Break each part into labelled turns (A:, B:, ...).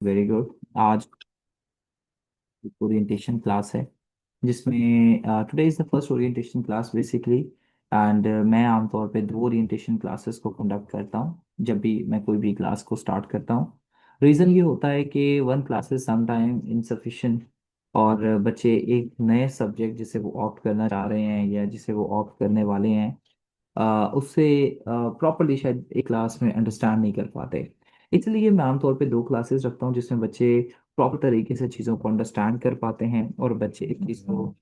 A: Very good. आज orientation class है जिसमें today is the first orientation class basically. And मैं आमतौर पे दो ओरिएंटेशन क्लासेस को कंडक्ट करता हूँ जब भी मैं कोई भी क्लास को स्टार्ट करता हूँ। रीज़न ये होता है कि वन क्लासेस समटाइम इनसफिशिएंट, और बच्चे एक नए सब्जेक्ट जिसे वो ऑप्ट करना चाह रहे हैं या जिसे वो ऑप्ट करने वाले हैं उससे प्रॉपरली शायद एक क्लास में अंडरस्टैंड नहीं कर पाते। इसलिए मैं आमतौर पे दो क्लासेस रखता हूँ जिसमें बच्चे प्रॉपर तरीके से चीज़ों को अंडरस्टैंड कर पाते हैं और बच्चे इस चीज़ को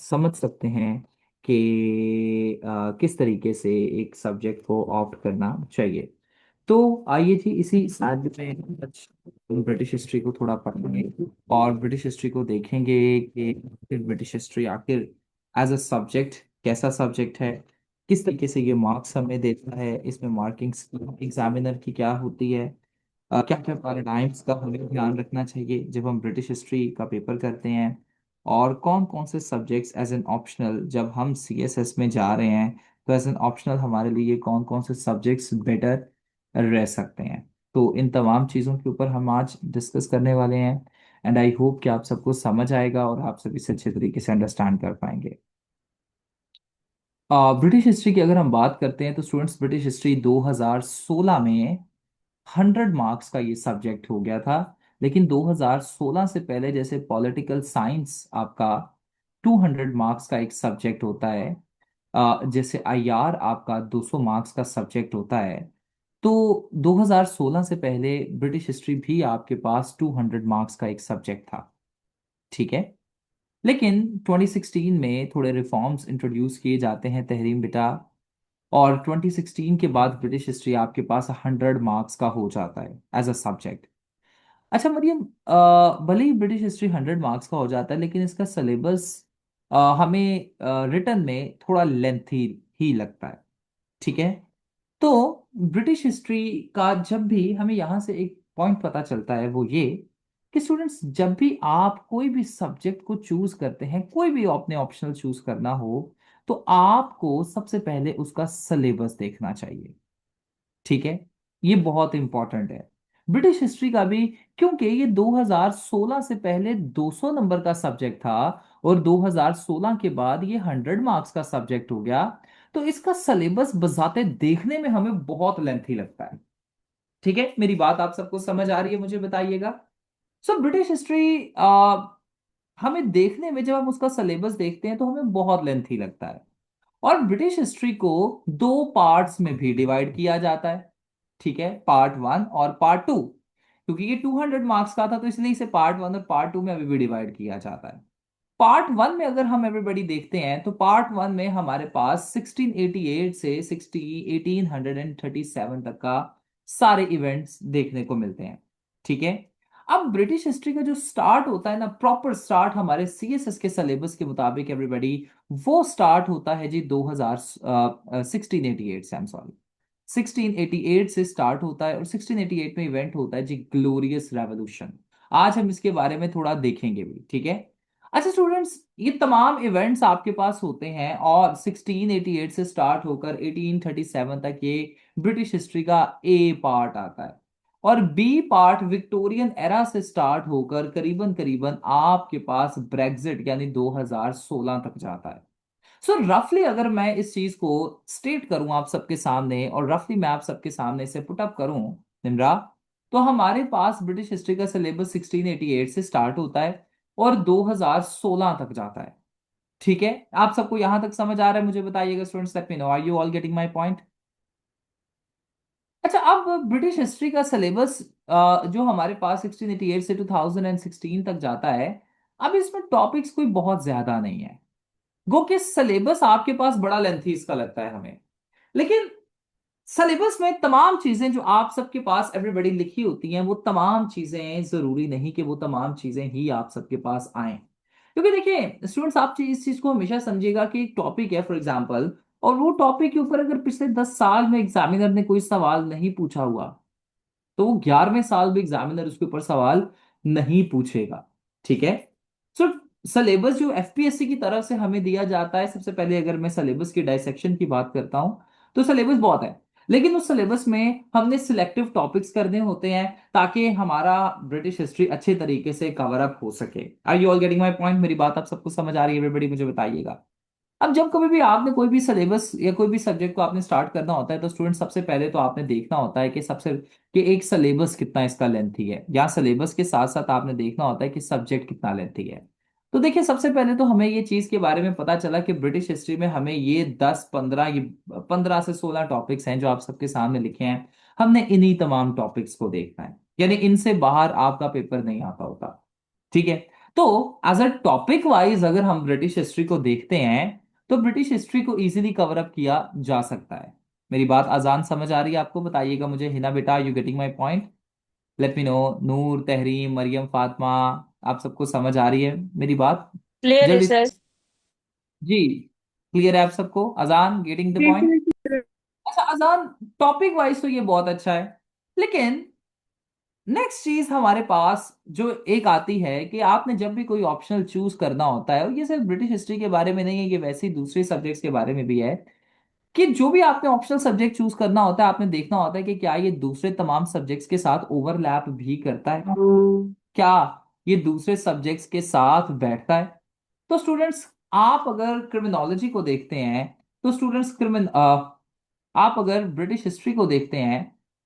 A: समझ सकते हैं कि किस तरीके से एक सब्जेक्ट को ऑप्ट करना चाहिए। तो आइए जी इसी साथ में आज ब्रिटिश हिस्ट्री को थोड़ा पढ़ेंगे और ब्रिटिश हिस्ट्री को देखेंगे कि ब्रिटिश हिस्ट्री आखिर एज अ सब्जेक्ट कैसा सब्जेक्ट है, किस तरीके से ये मार्क्स हमें देता है, इसमें मार्किंग्स एग्जामिनर की क्या होती है, क्या क्या पैराडाइम्स का हमें ध्यान रखना चाहिए जब हम ब्रिटिश हिस्ट्री का पेपर करते हैं, और कौन कौन से सब्जेक्ट्स एज एन ऑप्शनल जब हम सीएसएस में जा रहे हैं तो एज एन ऑप्शनल हमारे लिए कौन कौन से सब्जेक्ट्स बेटर रह सकते हैं। तो इन तमाम चीज़ों के ऊपर हम आज डिस्कस करने वाले हैं। एंड आई होप कि आप सबको समझ आएगा और आप सभी से अच्छे तरीके से अंडरस्टैंड कर पाएंगे। ब्रिटिश हिस्ट्री की अगर हम बात करते हैं तो स्टूडेंट्स ब्रिटिश हिस्ट्री 2016 में 100 मार्क्स का ये सब्जेक्ट हो गया था। लेकिन 2016 से पहले जैसे पॉलिटिकल साइंस आपका 200 मार्क्स का एक सब्जेक्ट होता है, जैसे आईआर आपका 200 मार्क्स का सब्जेक्ट होता है, तो 2016 से पहले ब्रिटिश हिस्ट्री भी आपके पास 200 मार्क्स का एक सब्जेक्ट था। ठीक है। लेकिन 2016 में थोड़े रिफॉर्म्स इंट्रोड्यूस किए जाते हैं तहरीम बेटा, और 2016 के बाद ब्रिटिश हिस्ट्री आपके पास 100 मार्क्स का हो जाता है एज अ सब्जेक्ट। अच्छा मरियम, भले ही ब्रिटिश हिस्ट्री 100 मार्क्स का हो जाता है लेकिन इसका सिलेबस हमें रिटर्न में थोड़ा लेंथी ही लगता है। ठीक है। तो ब्रिटिश हिस्ट्री का जब भी हमें यहाँ से एक पॉइंट पता चलता है वो ये कि स्टूडेंट्स जब भी आप कोई भी सब्जेक्ट को चूज करते हैं, कोई भी अपने ऑप्शनल चूज करना हो, तो आपको सबसे पहले उसका सिलेबस देखना चाहिए। ठीक है। ये बहुत इंपॉर्टेंट है ब्रिटिश हिस्ट्री का भी, क्योंकि ये 2016 से पहले 200 नंबर का सब्जेक्ट था और 2016 के बाद ये 100 मार्क्स का सब्जेक्ट हो गया। तो इसका सिलेबस बजाते देखने में हमें बहुत लेंथी लगता है। ठीक है, मेरी बात आप सबको समझ आ रही है, मुझे बताइएगा। सो ब्रिटिश हिस्ट्री हमें देखने में जब हम उसका सिलेबस देखते हैं तो हमें बहुत लेंथी लगता है। और ब्रिटिश हिस्ट्री को दो पार्ट्स में भी डिवाइड किया जाता है। ठीक है, पार्ट वन और पार्ट टू। क्योंकि ये 200 मार्क्स का था तो इसलिए इसे पार्ट वन और पार्ट टू में अभी भी डिवाइड किया जाता है। पार्ट वन में अगर हम एवरीबॉडी देखते हैं तो पार्ट वन में हमारे पास 1688 से 1837 तक का सारे इवेंट्स देखने को मिलते हैं। ठीक है। अब ब्रिटिश हिस्ट्री का जो स्टार्ट होता है ना, प्रॉपर स्टार्ट हमारे सीएसएस के सिलेबस के मुताबिक एवरीबॉडी, वो स्टार्ट होता है जी 2000 1688 से, आई एम सॉरी, 1688 से स्टार्ट होता है। और 1688 में इवेंट होता है जी ग्लोरियस रेवोल्यूशन। आज हम इसके बारे में थोड़ा देखेंगे भी। ठीक है। अच्छा स्टूडेंट्स, ये तमाम इवेंट्स आपके पास होते हैं और 1688 से स्टार्ट होकर 1837 तक ये ब्रिटिश हिस्ट्री का ए पार्ट आता है। और बी पार्ट विक्टोरियन एरा से स्टार्ट होकर करीबन करीबन आपके पास ब्रेग्जिट यानी 2016 तक जाता है। सो रफली अगर मैं इस चीज को स्टेट करूं आप सबके सामने, और रफली मैं आप सबके सामने इसे पुट अप करूं निम्रा, तो हमारे पास ब्रिटिश हिस्ट्री का सिलेबस 1688 से स्टार्ट होता है और 2016 तक जाता है। ठीक है, आप सबको यहां तक समझ आ रहा है? मुझे बताइएगा students, let me know, are you all getting my point? अच्छा, अब ब्रिटिश हिस्ट्री का सिलेबस जो हमारे पास 1688 से 2016 तक जाता है, अब इसमें टॉपिक्स कोई बहुत ज्यादा नहीं है। गो कि सिलेबस आपके पास बड़ा लेंथी इसका लगता है हमें, लेकिन सिलेबस में तमाम चीजें जो आप सबके पास एवरीबॉडी लिखी होती हैं वो तमाम चीजें जरूरी नहीं कि वो तमाम चीजें ही आप सबके पास आए। क्योंकि देखिए स्टूडेंट्स, आप इस चीज को हमेशा समझिएगा कि एक टॉपिक है फॉर एग्जांपल, और वो टॉपिक के ऊपर अगर पिछले 10 साल में एग्जामिनर ने कोई सवाल नहीं पूछा हुआ तो वो 11वें साल भी एग्जामिनर उसके ऊपर सवाल नहीं पूछेगा। ठीक है। सो सिलेबस जो एफपीएससी की तरफ से हमें दिया जाता है, सबसे पहले अगर मैं सिलेबस की डायसेक्शन की बात करता हूं तो सिलेबस बहुत है। लेकिन उस सिलेबस में हमने सिलेक्टिव टॉपिक्स करने होते हैं ताकि हमारा ब्रिटिश हिस्ट्री अच्छे तरीके से कवर अप हो सके। Are you all getting my point? मेरी बात आप सबको समझ आ रही है एवरीबॉडी? मुझे बताइएगा। अब जब कभी भी आपने कोई भी सिलेबस या कोई भी सब्जेक्ट को आपने स्टार्ट करना होता है तो स्टूडेंट सबसे पहले तो आपने देखना होता है कि सबसे कि एक सिलेबस कितना इसका लेंथी है, या सिलेबस के साथ साथ आपने देखना होता है कि सब्जेक्ट कितना लेंथी है। तो देखिए, सबसे पहले तो हमें ये चीज के बारे में पता चला कि ब्रिटिश हिस्ट्री में हमें ये 10 15 ये 15 से 16 टॉपिक्स हैं जो आप सबके सामने लिखे हैं। हमने इन्हीं तमाम टॉपिक्स को देखना है, यानी इनसे बाहर आपका पेपर नहीं आता होता। ठीक है। तो एज अ टॉपिक वाइज अगर हम ब्रिटिश हिस्ट्री को देखते हैं तो ब्रिटिश हिस्ट्री को इजीली कवर अप किया जा सकता है। मेरी बात आजान समझ आ रही है आपको? बताइएगा मुझे। हिना बेटा, you getting my point? Let me know. Noor, Tahreem, Maryam, Fatima, आप सबको समझ आ रही है मेरी बात?
B: क्लियर है
A: जल्दी
B: सर।
A: से। जी, क्लियर है आप सबको? अजान गेटिंग द पॉइंट? अच्छा, अजान, टॉपिक वाइज तो ये बहुत अच्छा है, लेकिन नेक्स्ट चीज हमारे पास जो एक आती है कि आपने जब भी कोई ऑप्शनल चूज करना होता है, और ये सिर्फ ब्रिटिश हिस्ट्री के बारे में नहीं है, ये वैसे ही दूसरे सब्जेक्ट्स के बारे में भी है, कि जो भी आपने ऑप्शनल सब्जेक्ट चूज करना होता है आपने देखना होता है कि क्या ये दूसरे तमाम सब्जेक्ट्स के साथ ओवरलैप भी करता है, क्या ये दूसरे सब्जेक्ट्स के साथ बैठता है। तो स्टूडेंट्स, आप अगर क्रिमिनोलॉजी को देखते हैं तो स्टूडेंट्स आप अगर ब्रिटिश हिस्ट्री को देखते हैं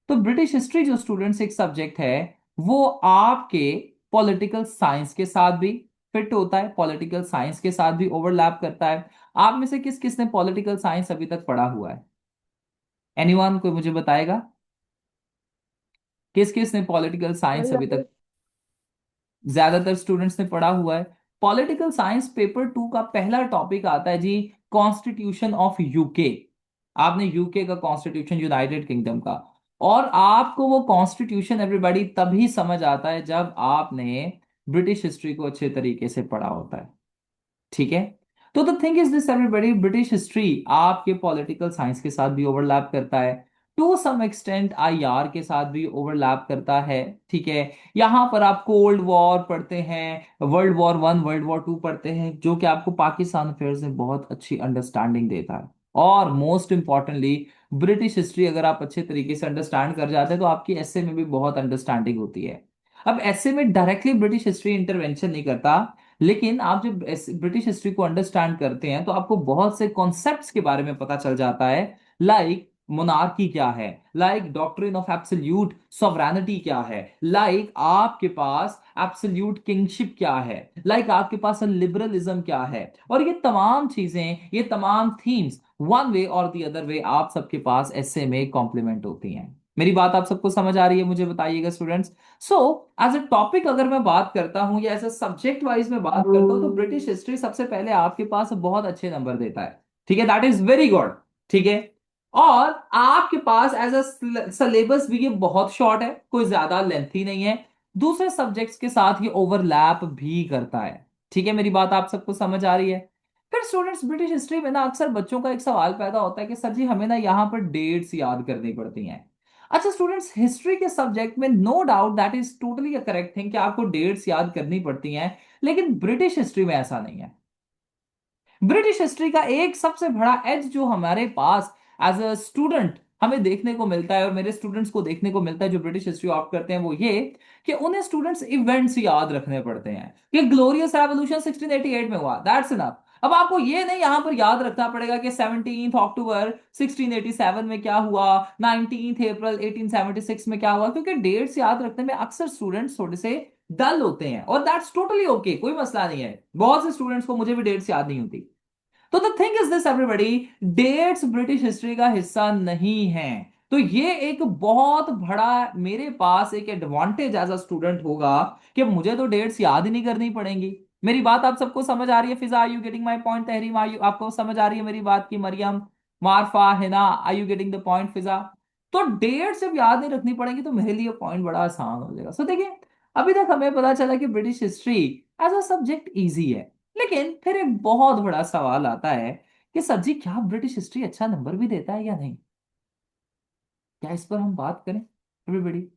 A: तो ब्रिटिश हिस्ट्री जो स्टूडेंट्स एक सब्जेक्ट है, वो आपके पॉलिटिकल साइंस के साथ भी फिट होता है, पॉलिटिकल साइंस के साथ भी ओवरलैप करता है। आप में से किस किस ने पॉलिटिकल साइंस अभी तक पढ़ा हुआ है? एनीवन, कोई मुझे बताएगा किस किस ने पॉलिटिकल साइंस अभी तक? ज्यादातर स्टूडेंट्स ने पढ़ा हुआ है। पॉलिटिकल साइंस पेपर 2 का पहला टॉपिक आता है जी, कॉन्स्टिट्यूशन ऑफ यूके। आपने यूके का कॉन्स्टिट्यूशन, यूनाइटेड किंगडम का, और आपको वो कॉन्स्टिट्यूशन एवरीबॉडी तभी समझ आता है जब आपने ब्रिटिश हिस्ट्री को अच्छे तरीके से पढ़ा होता है। ठीक है। तो the thing is this everybody, British history आपके पॉलिटिकल साइंस के साथ भी ओवरलैप करता है, टू सम एक्सटेंट आईआर के साथ भी ओवरलैप करता है। ठीक है। यहां पर आप कोल्ड वॉर पढ़ते हैं, वर्ल्ड वॉर 1, वर्ल्ड वॉर 2 पढ़ते हैं, जो कि आपको पाकिस्तान अफेयर्स में बहुत अच्छी अंडरस्टैंडिंग देता है। और मोस्ट इंपॉर्टेंटली, ब्रिटिश हिस्ट्री अगर आप अच्छे तरीके से अंडरस्टैंड कर जाते हैं तो आपकी एसए में भी बहुत अंडरस्टैंडिंग होती है। अब एसए में डायरेक्टली ब्रिटिश हिस्ट्री इंटरवेंशन नहीं करता, लेकिन आप जब ब्रिटिश हिस्ट्री को अंडरस्टैंड करते हैं तो आपको बहुत से कॉन्सेप्ट्स के बारे में पता चल जाता है। लाइक मोनार्की क्या है, like doctrine of absolute sovereignty क्या है, लाइक आपके पास एब्सोल्यूट किंगशिप क्या है, लाइक आपके पास लिबरलिज्म क्या है। और ये तमाम चीजें, ये तमाम थीम्स वन वे और दी अदर वे आप सबके पास ऐसे में कॉम्प्लीमेंट होती हैं। मेरी बात आप सबको समझ आ रही है? मुझे बताइएगा students. So as a topic अगर मैं बात करता हूं या एज अ सब्जेक्ट वाइज मैं बात करता हूं तो ब्रिटिश हिस्ट्री सबसे पहले आपके पास बहुत अच्छे नंबर देता है। ठीक है, दैट इज वेरी गुड। ठीक है। और आपके पास एज अ सिलेबस भी ये बहुत शॉर्ट है, कोई ज्यादा लेंथी नहीं है, दूसरे सब्जेक्ट्स के साथ ये ओवरलैप भी करता है। ठीक है, मेरी बात आप सबको समझ आ रही है? फिर स्टूडेंट्स, ब्रिटिश हिस्ट्री में ना अक्सर बच्चों का एक सवाल पैदा होता है कि सर जी हमें ना यहाँ पर डेट्स याद करनी पड़ती हैं। अच्छा स्टूडेंट्स, हिस्ट्री के सब्जेक्ट में no doubt that is totally a correct thing कि आपको डेट्स याद करनी पड़ती हैं, लेकिन ब्रिटिश हिस्ट्री में ऐसा नहीं है। ब्रिटिश हिस्ट्री का एक सबसे बड़ा एज जो हमारे पास एज अ स्टूडेंट हमें देखने को मिलता है, और मेरे स्टूडेंट्स को देखने को मिलता है जो ब्रिटिश हिस्ट्री ऑप्ट करते हैं, वो ये कि उन्हें स्टूडेंट्स इवेंट्स याद रखने पड़ते हैं कि ग्लोरियस रेवोल्यूशन 1688 में हुआ, दैट्स इनफ। अब आपको ये नहीं यहां पर याद रखना पड़ेगा कि 17 अक्टूबर 1687 में क्या हुआ, 19 अप्रैल 1876 में क्या हुआ, क्योंकि डेट्स याद रखने में अक्सर स्टूडेंट्स थोड़े से डल होते हैं, और दैट्स टोटली ओके, कोई मसला नहीं है। बहुत से स्टूडेंट्स को, मुझे भी डेट्स याद नहीं होती। तो the thing is this everybody, dates British history का हिस्सा नहीं है। तो ये एक बहुत बड़ा मेरे पास एक एडवांटेज एज अ स्टूडेंट होगा कि मुझे तो डेट्स याद ही नहीं करनी पड़ेंगी। मेरी बात आप सबको समझ आ रही है? Fiza, are you getting my point? Tahreem, are you, आपको समझ आ रही है मेरी बात की? Maryam, Marfa, Hina, are you getting the point? Fiza, तो डेट्स जब याद नहीं रखनी पड़ेंगी तो मेरे लिए पॉइंट बड़ा आसान हो जाएगा। सो देखिए, अभी तक हमें पता चला कि British history as a subject easy है, लेकिन फिर एक बहुत बड़ा सवाल आता है कि सर जी क्या ब्रिटिश हिस्ट्री अच्छा नंबर भी देता है या नहीं? क्या इस पर हम बात करें एवरीबॉडी?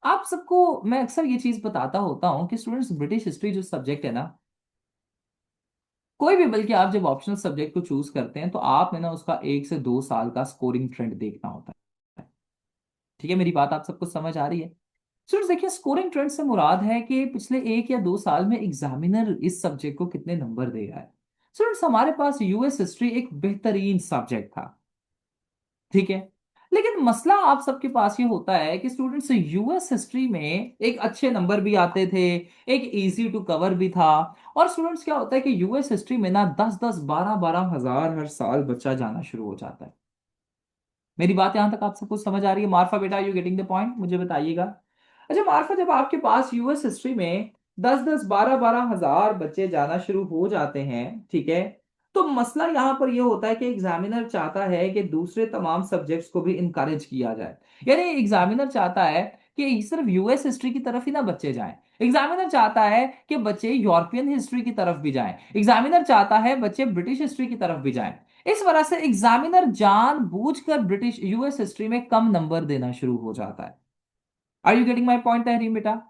A: आप सबको मैं अक्सर ये चीज बताता होता हूं कि स्टूडेंट्स, ब्रिटिश हिस्ट्री जो सब्जेक्ट है ना, कोई भी, बल्कि आप जब ऑप्शनल सब्जेक्ट को चूज करते हैं तो आप में ना उसका 1 से 2 साल का स्कोरिंग ट्रेंड देखना होता है। ठीक है, मेरी बात आप सबको समझ आ रही है? स्टूडेंट्स देखिए, स्कोरिंग ट्रेंड से मुराद है कि पिछले 1 या 2 साल में एग्जामिनर इस सब्जेक्ट को कितने नंबर दे रहा है। स्टूडेंट्स हमारे पास यूएस हिस्ट्री एक बेहतरीन सब्जेक्ट था, ठीक है। लेकिन मसला आप सबके पास ये होता है कि स्टूडेंट्स यूएस हिस्ट्री में एक अच्छे नंबर भी आते थे, एक इजी टू कवर भी था। और स्टूडेंट्स क्या होता है कि यूएस हिस्ट्री में ना 10-10 12-12 हजार हर साल बच्चा जाना शुरू हो जाता है। मेरी बात यहां तक आप सबको समझ आ रही है? मार्फा बेटा, यू गेटिंग द पॉइंट? मुझे बताइएगा। अच्छा मार्फा, जब आपके पास यूएस हिस्ट्री में 10-10 12-12 हजार बच्चे जाना शुरू हो जाते हैं, ठीक है, तो मसला यहां पर यह होता है कि एग्जामिनर चाहता है कि दूसरे तमाम सब्जेक्ट्स को भी इनकरेज किया जाए। यानी एग्जामिनर चाहता है कि सिर्फ यूएस हिस्ट्री की तरफ ही ना बच्चे जाएं। एग्जामिनर चाहता है कि बच्चे यूरोपियन हिस्ट्री की तरफ भी जाएं। एग्जामिनर चाहता है बच्चे ब्रिटिश हिस्ट्री की तरफ भी जाएं। इस वजह से एग्जामिनर जानबूझकर ब्रिटिश यूएस हिस्ट्री में कम नंबर देना शुरू हो जाता है। Are you getting my point Tahreem बेटा?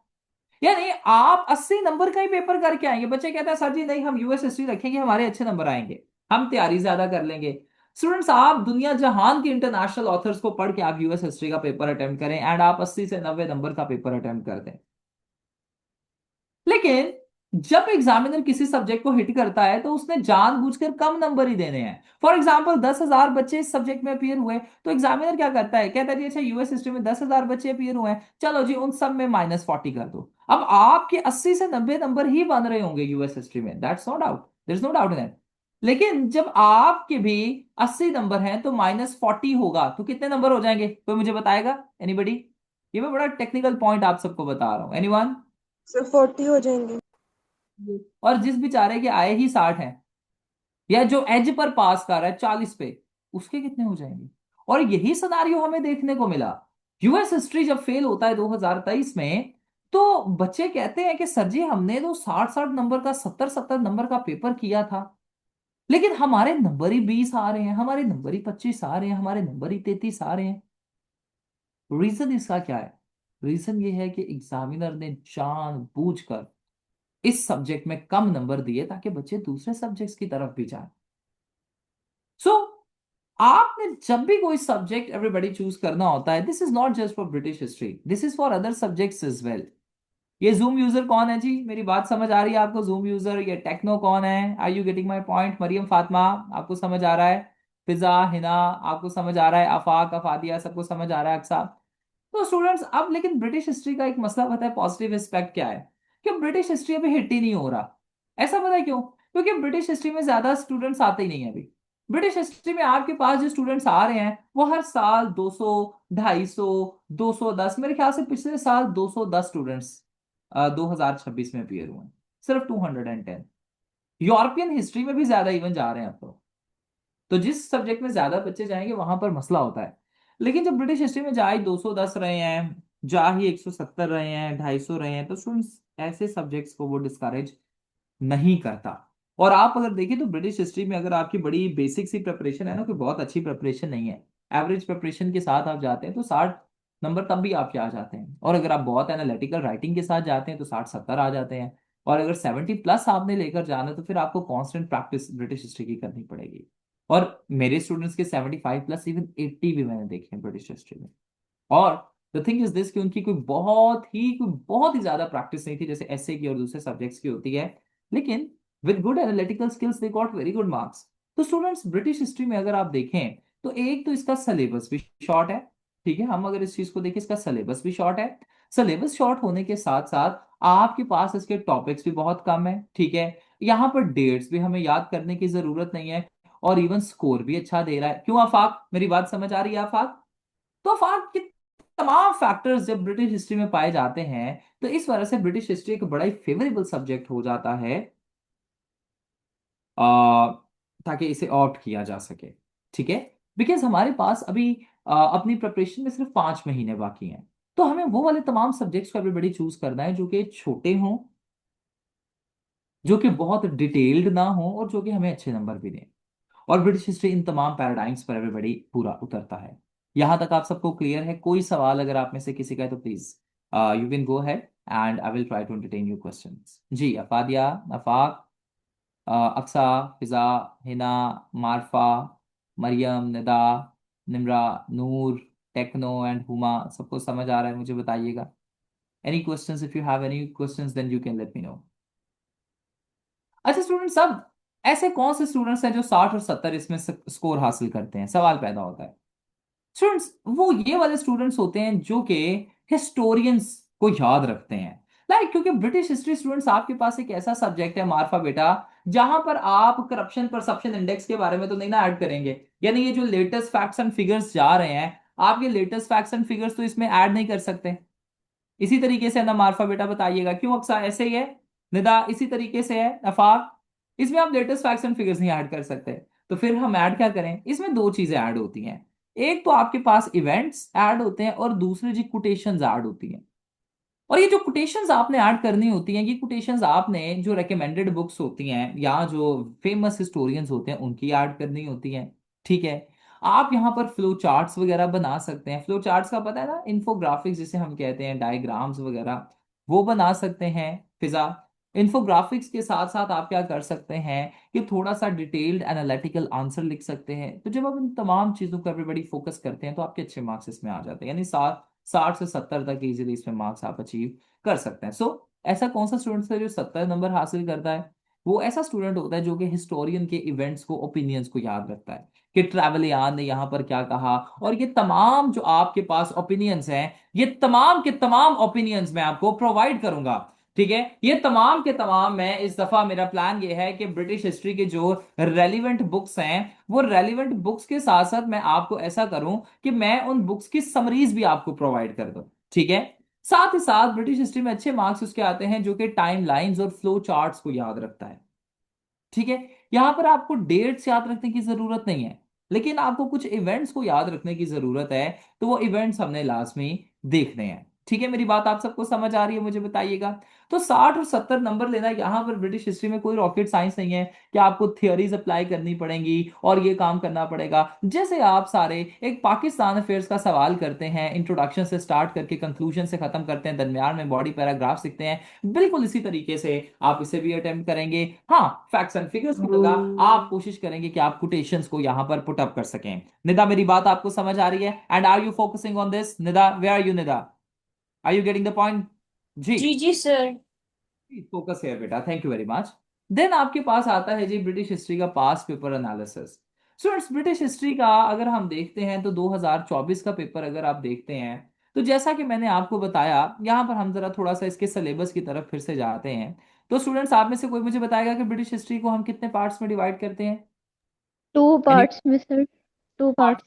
A: यानी आप 80 नंबर का ही पेपर करके आएंगे, बच्चे कहते हैं सर जी नहीं, हम यूएस हिस्ट्री रखेंगे, हमारे अच्छे नंबर आएंगे, हम तैयारी ज्यादा कर लेंगे। स्टूडेंट्स आप दुनिया जहान के इंटरनेशनल ऑथर्स को पढ़ के आप यूएस हिस्ट्री का पेपर अटेम्प्ट करें एंड आप 80 से 90 नंबर का पेपर अटेम्प्ट कर दें। लेकिन जब एग्जामिनर किसी सब्जेक्ट को हिट करता है तो उसने जानबूझकर कम नंबर ही देने हैं। फॉर एग्जाम्पल 10 हजार बच्चे इस सब्जेक्ट में अपीयर हुए, तो एग्जामिनर क्या करता है, कहता है जी अच्छा यूएस हिस्ट्री में 10 हजार बच्चे अपीयर हुए हैं, चलो जी उन सब में -40 कर दो। अब आपके 80 से 90 नंबर ही बन रहे होंगे यूएस हिस्ट्री में, that's no doubt, there is no doubt in that. लेकिन जब आपके भी 80 नंबर हैं तो -40 होगा तो कितने नंबर हो जाएंगे, कोई मुझे बताएगा? एनीबडी? ये मैं बड़ा टेक्निकल पॉइंट आप सबको बता रहा हूं, एनीवन?
B: सर 40 हो जाएंगे।
A: और जिस बेचारे के आए ही 60 हैं, या जो एज पर पास कर रहा है 40 पे, उसके कितने हो जाएंगे? और यही सिनारियो हमें देखने को मिला। यूएस हिस्ट्री जब फेल होता है 2023 में, तो बच्चे कहते हैं कि सर जी हमने तो 60-60 नंबर का, 70-70 नंबर का पेपर किया था, लेकिन हमारे नंबर ही 20 आ रहे हैं, हमारे नंबर ही 25 आ रहे हैं, हमारे नंबर ही 33 आ रहे हैं। रीजन इसका क्या है? रीजन ये है कि एग्जामिनर ने जानबूझकर इस सब्जेक्ट में कम नंबर दिए ताकि बच्चे दूसरे सब्जेक्ट्स की तरफ भी जाएं। सो आपने जब भी कोई सब्जेक्ट एवरीबॉडी चूज करना होता है, this is not just for British history, this is for other subjects as well. ये जूम यूजर कौन है जी? मेरी बात समझ आ रही है आपको? जूम यूजर ये टेक्नो कौन है? Are you getting my point? Mariam Fatima, आपको समझ आ रहा है? फिजा, हिना, आपको समझ आ रहा है? आफाक, अफादिया, सबको समझ आ रहा है अक्सा? तो स्टूडेंट्स अब लेकिन ब्रिटिश हिस्ट्री का एक मसला पता है, पॉजिटिव एस्पेक्ट क्या है, कि ब्रिटिश हिस्ट्री अभी हिट ही नहीं हो रहा। ऐसा पता है क्यों? क्योंकि ब्रिटिश हिस्ट्री में ज्यादा स्टूडेंट्स आते ही नहीं है अभी। ब्रिटिश हिस्ट्री में आपके पास जो स्टूडेंट्स आ रहे हैं वो हर साल 200, 250, 210, मेरे ख्याल से पिछले साल 210 स्टूडेंट्स 2026 में अपीयर हुए हैं, सिर्फ 210। यूरोपियन हिस्ट्री में भी ज्यादा इवन जा रहे हैं अब तो जिस सब्जेक्ट में ज्यादा बच्चे जाएंगे वहां पर मसला होता है। लेकिन जब ब्रिटिश हिस्ट्री में जा ही 210 रहे हैं, जा ही 170 रहे हैं, 250 रहे हैं, तो स्टूडेंट्स ऐसे सब्जेक्ट्स को वो डिस्करेज नहीं करता। और आप अगर देखिए तो ब्रिटिश हिस्ट्री में अगर आपकी बड़ी बेसिक सी प्रिपरेशन है ना, कोई बहुत अच्छी प्रिपरेशन नहीं है, एवरेज प्रिपरेशन के साथ आप जाते हैं तो 60 नंबर तब भी आपके आ जाते हैं। और अगर आप बहुत एनालिटिकल राइटिंग के साथ जाते हैं तो 60-70 आ जाते हैं। और अगर 70+ आपने लेकर जाना है तो फिर आपको कांस्टेंट प्रैक्टिस ब्रिटिश हिस्ट्री की करनी पड़ेगी। और मेरे स्टूडेंट्स के 75+, इवन 80 भी मैंने देखे हैं ब्रिटिश हिस्ट्री में। और द थिंग इज दिस कि उनकी कोई बहुत ही ज्यादा प्रैक्टिस नहीं थी जैसे एसए की और दूसरे सब्जेक्ट्स की होती है, लेकिन with good analytical skills they got very good marks. तो स्टूडेंट्स ब्रिटिश हिस्ट्री में अगर आप देखें तो एक तो इसका सिलेबस भी शॉर्ट है, ठीक है, हम अगर इस चीज को देखें इसका सिलेबस भी शॉर्ट है। सिलेबस शॉर्ट होने के साथ साथ आपके पास इसके टॉपिक्स भी बहुत कम है, ठीक है, यहाँ पर डेट्स भी हमें याद करने की जरूरत नहीं है, और इवन स्कोर भी अच्छा दे रहा है। क्यों आफाक, मेरी बात समझ आ रही है आफाक? तो आफाक के तमाम फैक्टर्स जब ब्रिटिश हिस्ट्री में पाए जाते हैं तो इस वजह से ब्रिटिश हिस्ट्री एक बड़ा ही फेवरेबल सब्जेक्ट हो जाता है, आ, ताकि इसे ऑप्ट किया जा सके, ठीक है। बिकॉज हमारे पास अभी अपनी प्रिपरेशन में सिर्फ 5 महीने बाकी हैं, तो हमें वो वाले तमाम सब्जेक्ट्स को एवरीबडी चूज करना है जो कि छोटे हों, जो कि बहुत डिटेल्ड ना हो, और जो कि हमें अच्छे नंबर भी दें। और ब्रिटिश हिस्ट्री इन तमाम पैराडाइम्स पर एवरीबडी पूरा उतरता है। यहां तक आप सबको क्लियर है? कोई सवाल अगर आप में से किसी का है तो please you can go head and I will try to entertain you questions. जी अफादिया, अफाक, अक्सा, फिजा, हिना, मारफा, मरियम, निदा, निमरा, नूर, टेक्नो एंड हुमा, सबको समझ आ रहा है मुझे बताइएगा। Any questions? If you have any questions then you can let me know. अच्छा स्टूडेंट, सब ऐसे कौन से स्टूडेंट्स हैं जो 60 और 70 इसमें स्कोर हासिल करते हैं? सवाल पैदा होता है। स्टूडेंट्स वो ये वाले स्टूडेंट्स होते हैं जो कि हिस्टोरियंस को याद रखते हैं। क्योंकि ब्रिटिश हिस्ट्री स्टूडेंट्स आपके पास एक ऐसा सब्जेक्ट है मार्फा बेटा, जहां पर आप करप्शन परसेप्शन इंडेक्स के बारे में तो नहीं ना ऐड करेंगे। यानी ये जो लेटेस्ट फैक्ट्स एंड फिगर्स जा रहे हैं, आप ये लेटेस्ट फैक्ट्स एंड फिगर्स तो इसमें ऐड नहीं कर सकते। इसी तरीके से ना मार्फा बेटा बताइएगा क्यों अक्सर ऐसे ही है। निदा इसी तरीके से है अफाक, इसमें आप लेटेस्ट फैक्ट्स एंड फिगर्स नहीं ऐड कर सकते। तो फिर हम ऐड क्या करें? इसमें दो चीजें ऐड होती हैं। एक तो आपके पास इवेंट्स ऐड होते हैं और दूसरी जी कोटेशंस ऐड होती हैं। और ये जो कोटेशंस आपने ऐड करनी होती हैं, ये कोटेशंस आपने जो रिकमेंडेड बुक्स होती हैं या जो फेमस हिस्टोरियंस होते हैं उनकी ऐड करनी होती हैं। ठीक है। आप यहाँ पर फ्लो चार्ट्स वगैरह बना सकते हैं। फ्लो चार्ट्स का पता है ना, इन्फोग्राफिक्स जिसे हम कहते हैं, डायग्राम्स वगैरह, वो बना सकते हैं। फिजा इन्फोग्राफिक्स के साथ साथ आप क्या कर सकते हैं कि थोड़ा सा डिटेल्ड एनालिटिकल आंसर लिख सकते हैं। तो जब आप इन तमाम चीजों पर भी बड़ी फोकस करते हैं तो आपके अच्छे मार्क्स इसमें आ जाते हैं। यानी 60 से 70 तक इजीली इसमें मार्क्स आप अचीव कर सकते हैं। ऐसा कौन सा स्टूडेंट है जो 70 नंबर हासिल करता है? वो ऐसा स्टूडेंट होता है जो कि हिस्टोरियन के इवेंट्स को, ओपिनियंस को याद रखता है कि ट्रैवलियान ने यहाँ पर क्या कहा। और ये तमाम जो आपके पास ओपिनियंस हैं, ये तमाम के तमाम ओपिनियंस मैं आपको प्रोवाइड करूंगा। ठीक है। ये तमाम के तमाम, मैं इस दफा मेरा प्लान ये है कि ब्रिटिश हिस्ट्री के जो रेलिवेंट बुक्स हैं, वो रेलिवेंट बुक्स के साथ साथ मैं आपको ऐसा करूं कि मैं उन बुक्स की समरीज भी आपको प्रोवाइड कर दूं। ठीक है। साथ ही साथ ब्रिटिश हिस्ट्री में अच्छे मार्क्स उसके आते हैं जो कि टाइम लाइंस और फ्लो चार्ट्स को याद रखता है। ठीक है। यहां पर आपको डेट्स याद रखने की जरूरत नहीं है, लेकिन आपको कुछ इवेंट्स को याद रखने की जरूरत है। तो वो इवेंट्स हमने लास्ट में देखने हैं। ठीक है, मेरी बात आप सबको समझ आ रही है? मुझे बताइएगा। तो 60 और 70 नंबर लेना यहाँ पर ब्रिटिश हिस्ट्री में कोई रॉकेट साइंस नहीं है कि आपको थियोरीज अप्लाई करनी पड़ेंगी और ये काम करना पड़ेगा। जैसे आप सारे एक पाकिस्तान अफेयर्स का सवाल करते हैं, इंट्रोडक्शन से स्टार्ट करके कंक्लूजन से खत्म करते हैं, दरमियान में बॉडी पैराग्राफ लिखते हैं, बिल्कुल इसी तरीके से आप इसे भी अटेम्प्ट करेंगे। हाँ, फैक्ट्स एंड फिगर्स की जगह आप कोशिश करेंगे कि आप कोटेशंस को यहां पर पुट अप कर सकें। निदा मेरी बात आपको समझ आ रही है? And are you focusing on this? Nida, where are you Nida? Are you getting the point? जी,
B: जी जी सर।
A: फोकस है बेटा, thank you very much. Then आपके पास आता है जी ब्रिटिश हिस्ट्री का past paper analysis. Students British history का अगर हम देखते हैं तो 2024 का पेपर अगर आप देखते हैं, तो जैसा कि मैंने आपको बताया, यहाँ पर हम जरा थोड़ा सा इसके सिलेबस की तरफ फिर से जाते हैं। तो स्टूडेंट्स आप में से कोई मुझे बताएगा कि ब्रिटिश हिस्ट्री को हम कितने पार्ट्स में डिवाइड करते हैं?
B: टू
A: एनी
B: पार्ट्स में सर। Two
A: part
B: parts.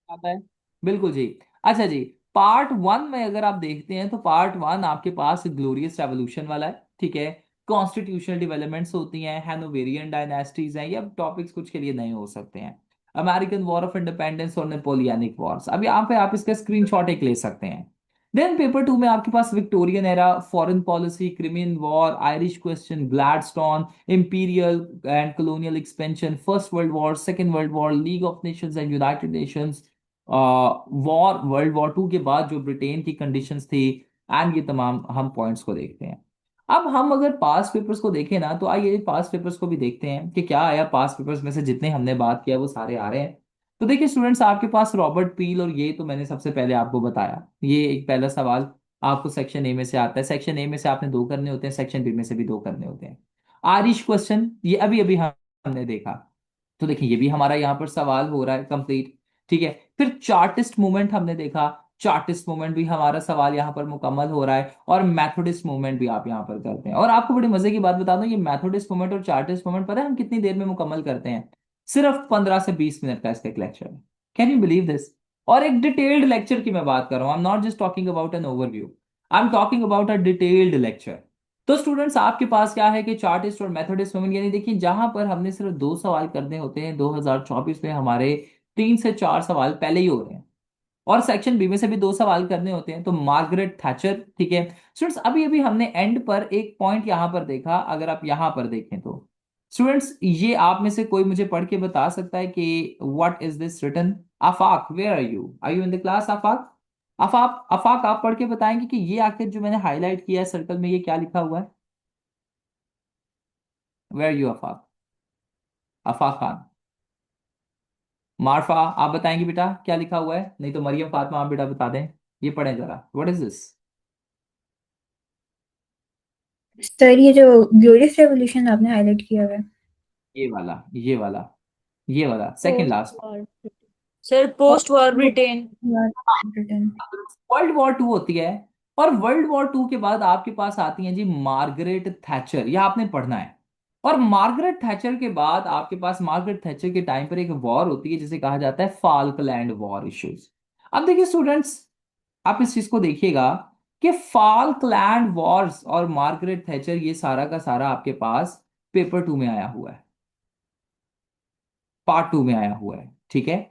A: आता है? बिल्कुल जी। अच्छा जी, पार्ट वन में अगर आप देखते हैं तो पार्ट वन आपके पास ग्लोरियस रेवोल्यूशन वाला है। ठीक है। कॉन्स्टिट्यूशनल डेवलपमेंट्स होती हैं, हैनोवेरियन डायनेस्टीज हैं, या टॉपिक्स कुछ के लिए नए हो सकते हैं। अमेरिकन वॉर ऑफ इंडिपेंडेंस और नेपोलियनिक वॉर्स, अभी यहाँ पे आप इसका स्क्रीनशॉट एक ले सकते हैं। देन पेपर टू में आपके पास Victorian era, foreign policy, Crimean war, Irish question, Gladstone, imperial and colonial expansion, First World War, Second World War, League of Nations and United Nations war, world war 2 के बाद जो Britain की conditions थी, and ये तमाम हम points को देखते हैं। अब हम अगर पास्ट पेपर्स को देखें ना, तो आइए पास्ट पेपर्स को भी देखते हैं कि क्या आया पास्ट पेपर्स में से। जितने हमने बात किया वो सारे आ रहे हैं। तो देखिए स्टूडेंट्स, आपके पास रॉबर्ट पील, और ये तो मैंने सबसे पहले आपको बताया, ये एक पहला सवाल आपको सेक्शन ए में से आता है। सेक्शन ए में से आपने दो करने होते हैं, सेक्शन बी में से भी दो करने होते हैं। आरिश क्वेश्चन, ये अभी अभी हमने देखा। तो देखिए ये भी हमारा यहाँ पर सवाल हो रहा है कंप्लीट। ठीक है। फिर चार्टिस्ट मूवमेंट हमने देखा, चार्टिस्ट मूवमेंट भी हमारा सवाल यहाँ पर मुकम्मल हो रहा है। और मैथोडिस्ट मूवमेंट भी आप यहाँ पर करते हैं। और आपको बड़ी मजे की बात बता दूं, ये मैथोडिस्ट मूवमेंट और चार्टिस्ट मूवमेंट पता है हम कितनी देर में मुकम्मल करते हैं? सिर्फ 15 से 20 मिनट का इसका एक लेक्चर है। Can you believe this? और एक डिटेल्ड लेक्चर की मैं बात कर रहा हूँ। आई am not just talking about an overview, I am talking about a detailed lecture. तो स्टूडेंट्स आपके पास क्या है कि चार्टिस्ट और मेथोडिस्ट मूवमेंट, यानी देखिए जहां पर हमने सिर्फ दो सवाल करने होते हैं, 2024 में हमारे 3 से 4 सवाल पहले ही हो रहे हैं। और सेक्शन बी में से भी दो सवाल करने होते हैं। तो मार्गरेट थैचर, ठीक है स्टूडेंट्स, अभी अभी हमने एंड पर एक पॉइंट यहां पर देखा, अगर आप यहां पर देखें तो स्टूडेंट्स, ये आप में से कोई मुझे पढ़ के बता सकता है कि what is this written? Afaq, where are you in the class? Afaq, Afaq, Afaq, आप पढ़ के बताएंगे कि ये आखिर जो मैंने हाईलाइट किया है सर्कल में, ये क्या लिखा हुआ है? वेयर यू आफाक? आफाक खान, मार्फा आप बताएंगे बेटा क्या लिखा हुआ है, नहीं तो मरियम फातिमा आप बेटा बता दें। ये पढ़ें जरा, व्हाट इज दिस।
B: सर ये जो ग्लोरियस रेवोल्यूशन आपने हाईलाइट किया हुआ है।
A: ये वाला, ये वाला, ये वाला second
B: post
A: last.
B: War. Sir post war Britain. Britain.
A: World war two होती है, और वर्ल्ड वॉर टू के बाद आपके पास आती हैं जी मार्गरेट थैचर, यह आपने पढ़ना है। और मार्गरेट थैचर के बाद आपके पास मार्गरेट थैचर के टाइम पर एक वॉर होती है जिसे कहा जाता है फाल्कलैंड वॉर इश्यूज। अब देखिए स्टूडेंट्स, आप इस चीज को देखिएगा कि फाल्कलैंड वॉर्स और मार्गरेट थैचर ये सारा का सारा आपके पास पेपर टू में आया हुआ है, पार्ट टू में आया हुआ है, ठीक है।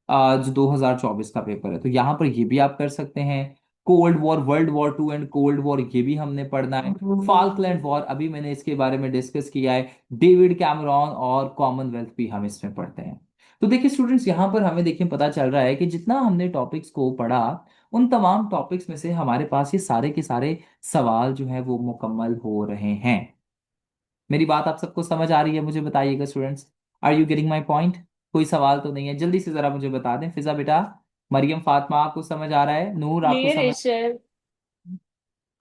A: जो 2024 का पेपर है, तो यहां पर ये भी आप कर सकते हैं। Cold war, world war two and cold war, ये भी हमने पढ़ना है। फाल्कलैंड वॉर अभी मैंने इसके बारे में डिस्कस किया है। डेविड कैमरॉन और कॉमनवेल्थ भी हम इसमें पढ़ते हैं। तो देखिए स्टूडेंट्स, यहाँ पर हमें देखिए पता चल रहा है कि जितना हमने टॉपिक्स को पढ़ा, उन तमाम टॉपिक्स में से हमारे पास ये सारे के सारे सवाल जो है वो मुकम्मल हो रहे हैं। मेरी बात आप सबको समझ आ रही है, मुझे बताइएगा students. Are you getting my point. कोई सवाल तो नहीं है, जल्दी से जरा मुझे बता दें। फिजा बेटा, मरियम फातिमा आपको समझ आ रहा है, नूर आपको
B: क्लियर है
A: समझ।
B: सर।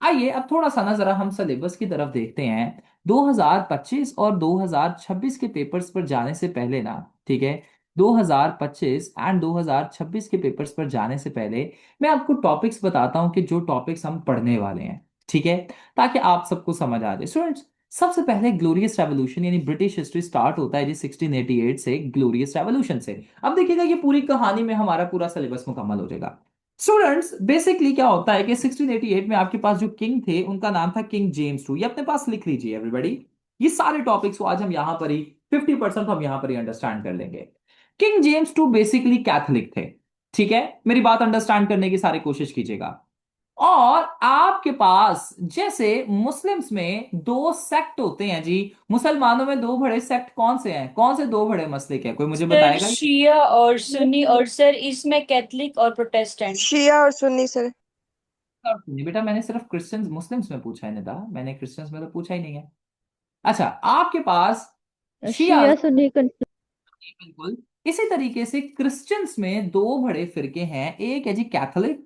A: आइए अब थोड़ा सा ना जरा हम सिलेबस की तरफ देखते हैं। 2025 और 2026 के पेपर्स पर जाने से पहले ना, ठीक है, 2025 एंड 2026 के पेपर्स पर जाने से पहले मैं आपको टॉपिक्स बताता हूं कि जो टॉपिक्स हम पढ़ने वाले हैं, ठीक है, ताकि आप सबको समझ आ जाए। स्टूडेंट्स, सबसे पहले ग्लोरियस रेवोल्यूशन यानी ब्रिटिश हिस्ट्री स्टार्ट होता है जी 1688 से, ग्लोरियस रेवोल्यूशन से। अब देखिएगा ये पूरी कहानी में हमारा पूरा सिलेबस मुकम्मल हो जाएगा। स्टूडेंट्स बेसिकली क्या होता है कि 1688 में आपके पास जो किंग थे उनका नाम था किंग जेम्स टू, ये अपने पास लिख लीजिए एवरीबॉडी। ये सारे टॉपिक्स को आज हम यहां पर ही 50% हम यहां पर ही अंडरस्टैंड कर लेंगे। King James two basically Catholic थे, ठीक है, मेरी बात अंडरस्टैंड करने की सारी कोशिश कीजिएगा। और आपके पास जैसे मुस्लिम्स में दो सेक्ट होते हैं जी, मुसलमानों में दो बड़े सेक्ट कौन से हैं, कौन से दो बड़े मसलिक हैं, कोई मुझे
B: सर
A: बताएगा।
B: शिया और सुन्नी, और सर इसमें कैथलिक और प्रोटेस्टेंट।
C: शिया और सुन्नी सर।
A: नहीं बेटा, मैंने सिर्फ क्रिश्चियंस मुस्लिम्स में पूछा है निदा, मैंने क्रिश्चियंस में तो पूछा ही नहीं है। अच्छा, आपके पास शिया,
B: शिया सुन्नी कन्फ्लिक्ट।
A: बिल्कुल। इसी तरीके से क्रिश्चियंस में दो बड़े फिरके हैं, एक है जी कैथोलिक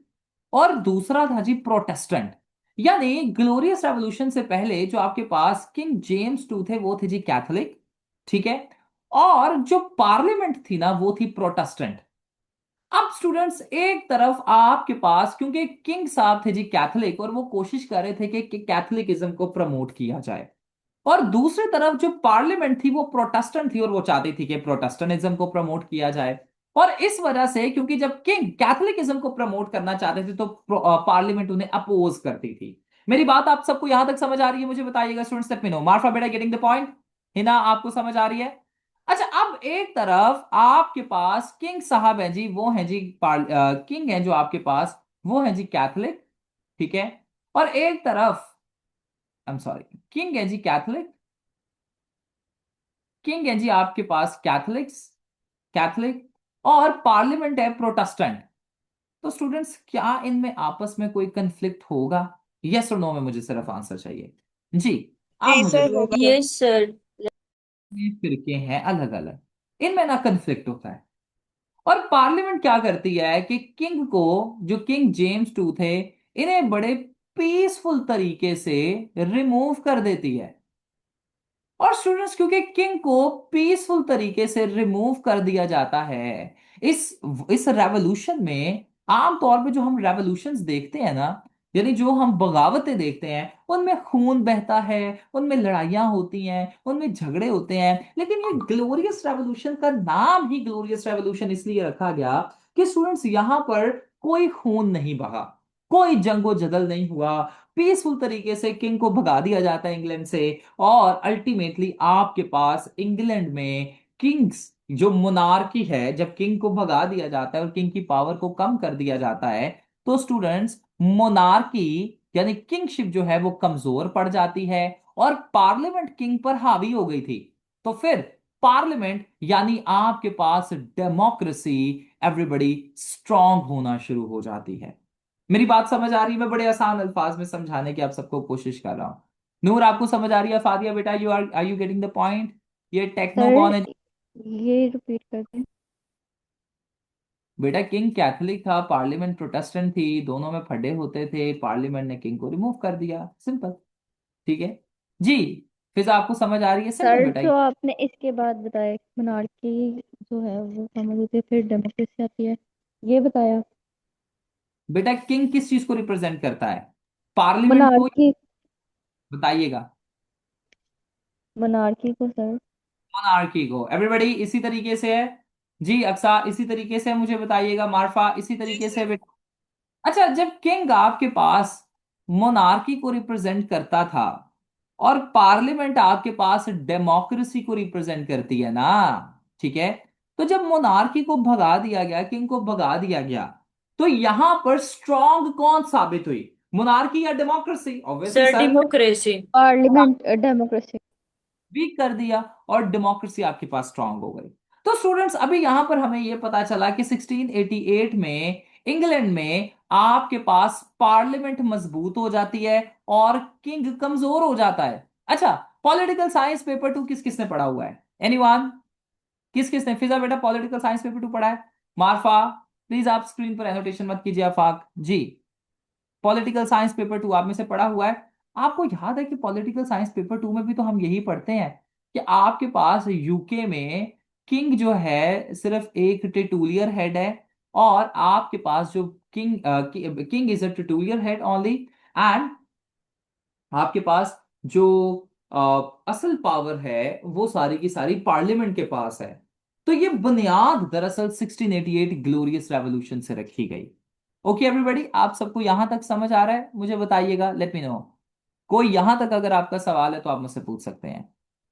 A: और दूसरा था जी प्रोटेस्टेंट। यानी ग्लोरियस रेवोल्यूशन से पहले जो आपके पास किंग जेम्स टू थे वो थे जी कैथोलिक, ठीक है, और जो पार्लियामेंट थी ना वो थी प्रोटेस्टेंट। अब स्टूडेंट्स एक तरफ आपके पास क्योंकि किंग साहब थे जी कैथोलिक और वो कोशिश कर रहे थे कि कैथोलिकिज्म को प्रमोट किया जाए, और दूसरी तरफ जो पार्लियामेंट थी वो प्रोटेस्टेंट थी और वो चाहती थी कि प्रोटेस्टेंटिज्म को प्रमोट किया जाए। और इस वजह से क्योंकि जब किंग कैथोलिकिज्म को प्रमोट करना चाहते थे तो पार्लियामेंट उन्हें अपोज करती थी। मेरी बात आप सबको यहां तक समझ आ रही है, मुझे बताइएगा students, let me no. Marpha बेटा गेटिंग द पॉइंट। हिना आपको समझ आ रही है। अच्छा, अब एक तरफ आपके पास किंग साहब है जी, वो है जी किंग है जो आपके पास, वो है जी कैथोलिक, ठीक है। और एक तरफ, आई एम सॉरी, किंग है जी कैथोलिक, किंग है जी आपके पास कैथोलिक्स, कैथोलिक, और पार्लियामेंट है प्रोटेस्टेंट। तो स्टूडेंट्स क्या इनमें आपस में कोई कंफ्लिक्ट होगा, यस और नो में मुझे सिर्फ आंसर चाहिए जी। आप
C: जी
A: मुझे
C: सर होगा सर।
B: Yes sir.
A: ये फिरके हैं अलग अलग, इनमें ना कंफ्लिक्ट होता है। और पार्लियामेंट क्या करती है कि किंग को, जो किंग जेम्स टू थे, इन्हें बड़े पीसफुल तरीके से रिमूव कर देती है। और स्टूडेंट्स क्योंकि किंग को पीसफुल तरीके से रिमूव कर दिया जाता है, इस इस रेवोल्यूशन में, आमतौर पे जो हम रेवोल्यूशंस देखते हैं ना, यानी जो हम बगावतें देखते हैं, उनमें खून बहता है, उनमें लड़ाइयां होती हैं, उनमें झगड़े होते हैं। लेकिन ये ग्लोरियस रेवोल्यूशन का नाम ही ग्लोरियस रेवोल्यूशन इसलिए रखा गया कि स्टूडेंट्स यहां पर कोई खून नहीं बहा, कोई जंगो जदल नहीं हुआ, पीसफुल तरीके से किंग को भगा दिया जाता है इंग्लैंड से। और अल्टीमेटली आपके पास इंग्लैंड में किंग्स, जो मोनार्की है, जब किंग को भगा दिया जाता है और किंग की पावर को कम कर दिया जाता है, तो स्टूडेंट्स मोनार्की यानी किंगशिप जो है वो कमजोर पड़ जाती है और पार्लियामेंट किंग पर हावी हो गई थी। तो फिर पार्लियामेंट यानी आपके पास डेमोक्रेसी, एवरीबडी स्ट्रांग होना शुरू हो जाती है। मेरी बात समझ आ रही है, मैं बड़े आसान अल्फाज में समझाने की आप सबको कोशिश कर रहा हूं। नूर आपको समझ आ रही है, फादिया बेटा you are you getting the point. ये टेक्नो कौन
B: सर
A: है।
B: ये रिपीट करते हैं।
A: बेटा किंग कैथोलिक था, पार्लियामेंट प्रोटेस्टेंट थी, दोनों में फड्डे होते थे, पार्लियामेंट ने किंग को रिमूव कर दिया, सिंपल। ठीक है जी। फिर आपको समझ आ रही है, सिंपल
C: सर
A: बेटा
C: जो आपने इसके बाद बताया मोनार्की जो है वो समझ होती है, फिर डेमोक्रेसी आती है, ये बताया।
A: बेटा किंग किस चीज को रिप्रेजेंट करता है? पार्लियामेंट को।
C: मोनार्की।
A: बताइएगा।
C: मोनार्की को सर।
A: मोनार्की को। एवरीबॉडी इसी तरीके से है? जी अक्सा इसी तरीके से मुझे बताइएगा, मार्फा इसी तरीके से बेटा। अच्छा, जब किंग आपके पास मोनार्की को रिप्रेजेंट करता था और पार्लियामेंट आपके पास डेमोक्रेसी को रिप्रेजेंट करती है ना, ठीक है, तो जब मोनार्की को भगा दिया गया, किंग को भगा दिया गया, तो यहां पर स्ट्रांग कौन साबित हुई, मोनार्की या democracy? Obviously
D: sir
A: sir.
D: Democracy.
C: Parliament democracy.
A: Weak कर दिया और डेमोक्रेसी आपके पास स्ट्रांग हो गई। तो स्टूडेंट्स अभी यहां पर हमें यह पता चला कि 1688 में इंग्लैंड में आपके पास पार्लियामेंट मजबूत हो जाती है और किंग कमजोर हो जाता है। अच्छा, पॉलिटिकल साइंस पेपर टू किस किसने पढ़ा हुआ है? एनीवन? किस किसने? फिजा बेटा पॉलिटिकल साइंस पेपर टू पढ़ा है? मार्फा प्लीज आप स्क्रीन पर एनोटेशन मत कीजिए, आफाक जी। पॉलिटिकल साइंस पेपर टू आप में से पढ़ा हुआ है? आपको याद है कि पॉलिटिकल साइंस पेपर टू में भी तो हम यही पढ़ते हैं कि आपके पास यूके में किंग जो है सिर्फ एक टिटूलियर हेड है, और आपके पास जो king king is a titular head only, and आपके पास जो असल पावर है वो सारी की सारी पार्लियामेंट के पास है। तो ये बुनियाद दरअसल 1688 ग्लोरियस रेवोल्यूशन से रखी गई। ओके एवरीबॉडी, आप सबको यहां तक समझ आ रहा है? मुझे बताइएगा, लेट मी नो। कोई यहां तक अगर आपका सवाल है तो आप मुझसे पूछ सकते हैं।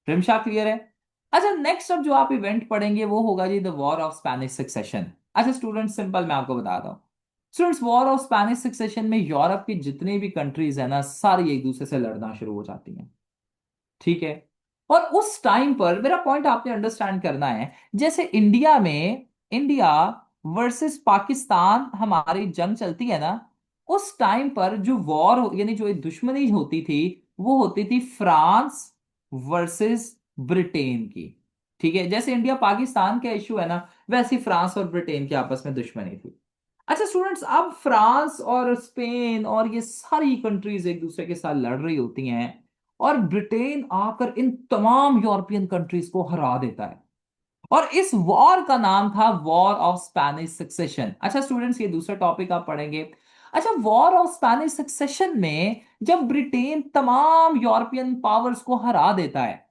A: रिमशा क्लियर है? अच्छा, नेक्स्ट अब जो आप इवेंट पढ़ेंगे वो होगा जी the war of Spanish succession. अच्छा स्टूडेंट, सिंपल मैं आपको बताता हूँ। Students, war of Spanish succession में यूरोप की जितनी भी कंट्रीज है ना, सारी एक दूसरे से लड़ना शुरू हो जाती हैं। ठीक है। और उस टाइम पर मेरा पॉइंट आपने अंडरस्टैंड करना है, जैसे इंडिया वर्सेस पाकिस्तान हमारी जंग चलती है ना, उस टाइम पर जो वॉर यानी जो एक दुश्मनी होती थी, वो होती थी फ्रांस वर्सेस ब्रिटेन की। ठीक है, जैसे इंडिया पाकिस्तान का इश्यू है ना, वैसे ही फ्रांस और ब्रिटेन की आपस में दुश्मनी थी। अच्छा स्टूडेंट्स, अब फ्रांस और स्पेन और ये सारी कंट्रीज एक दूसरे के साथ लड़ रही होती हैं, और ब्रिटेन आकर इन तमाम यूरोपियन कंट्रीज को हरा देता है, और इस वॉर का नाम था वॉर ऑफ स्पेनिश सक्सेशन। अच्छा स्टूडेंट्स, ये दूसरा टॉपिक आप पढ़ेंगे। अच्छा, वॉर ऑफ स्पेनिश सक्सेशन में जब ब्रिटेन तमाम यूरोपियन पावर्स को हरा देता है,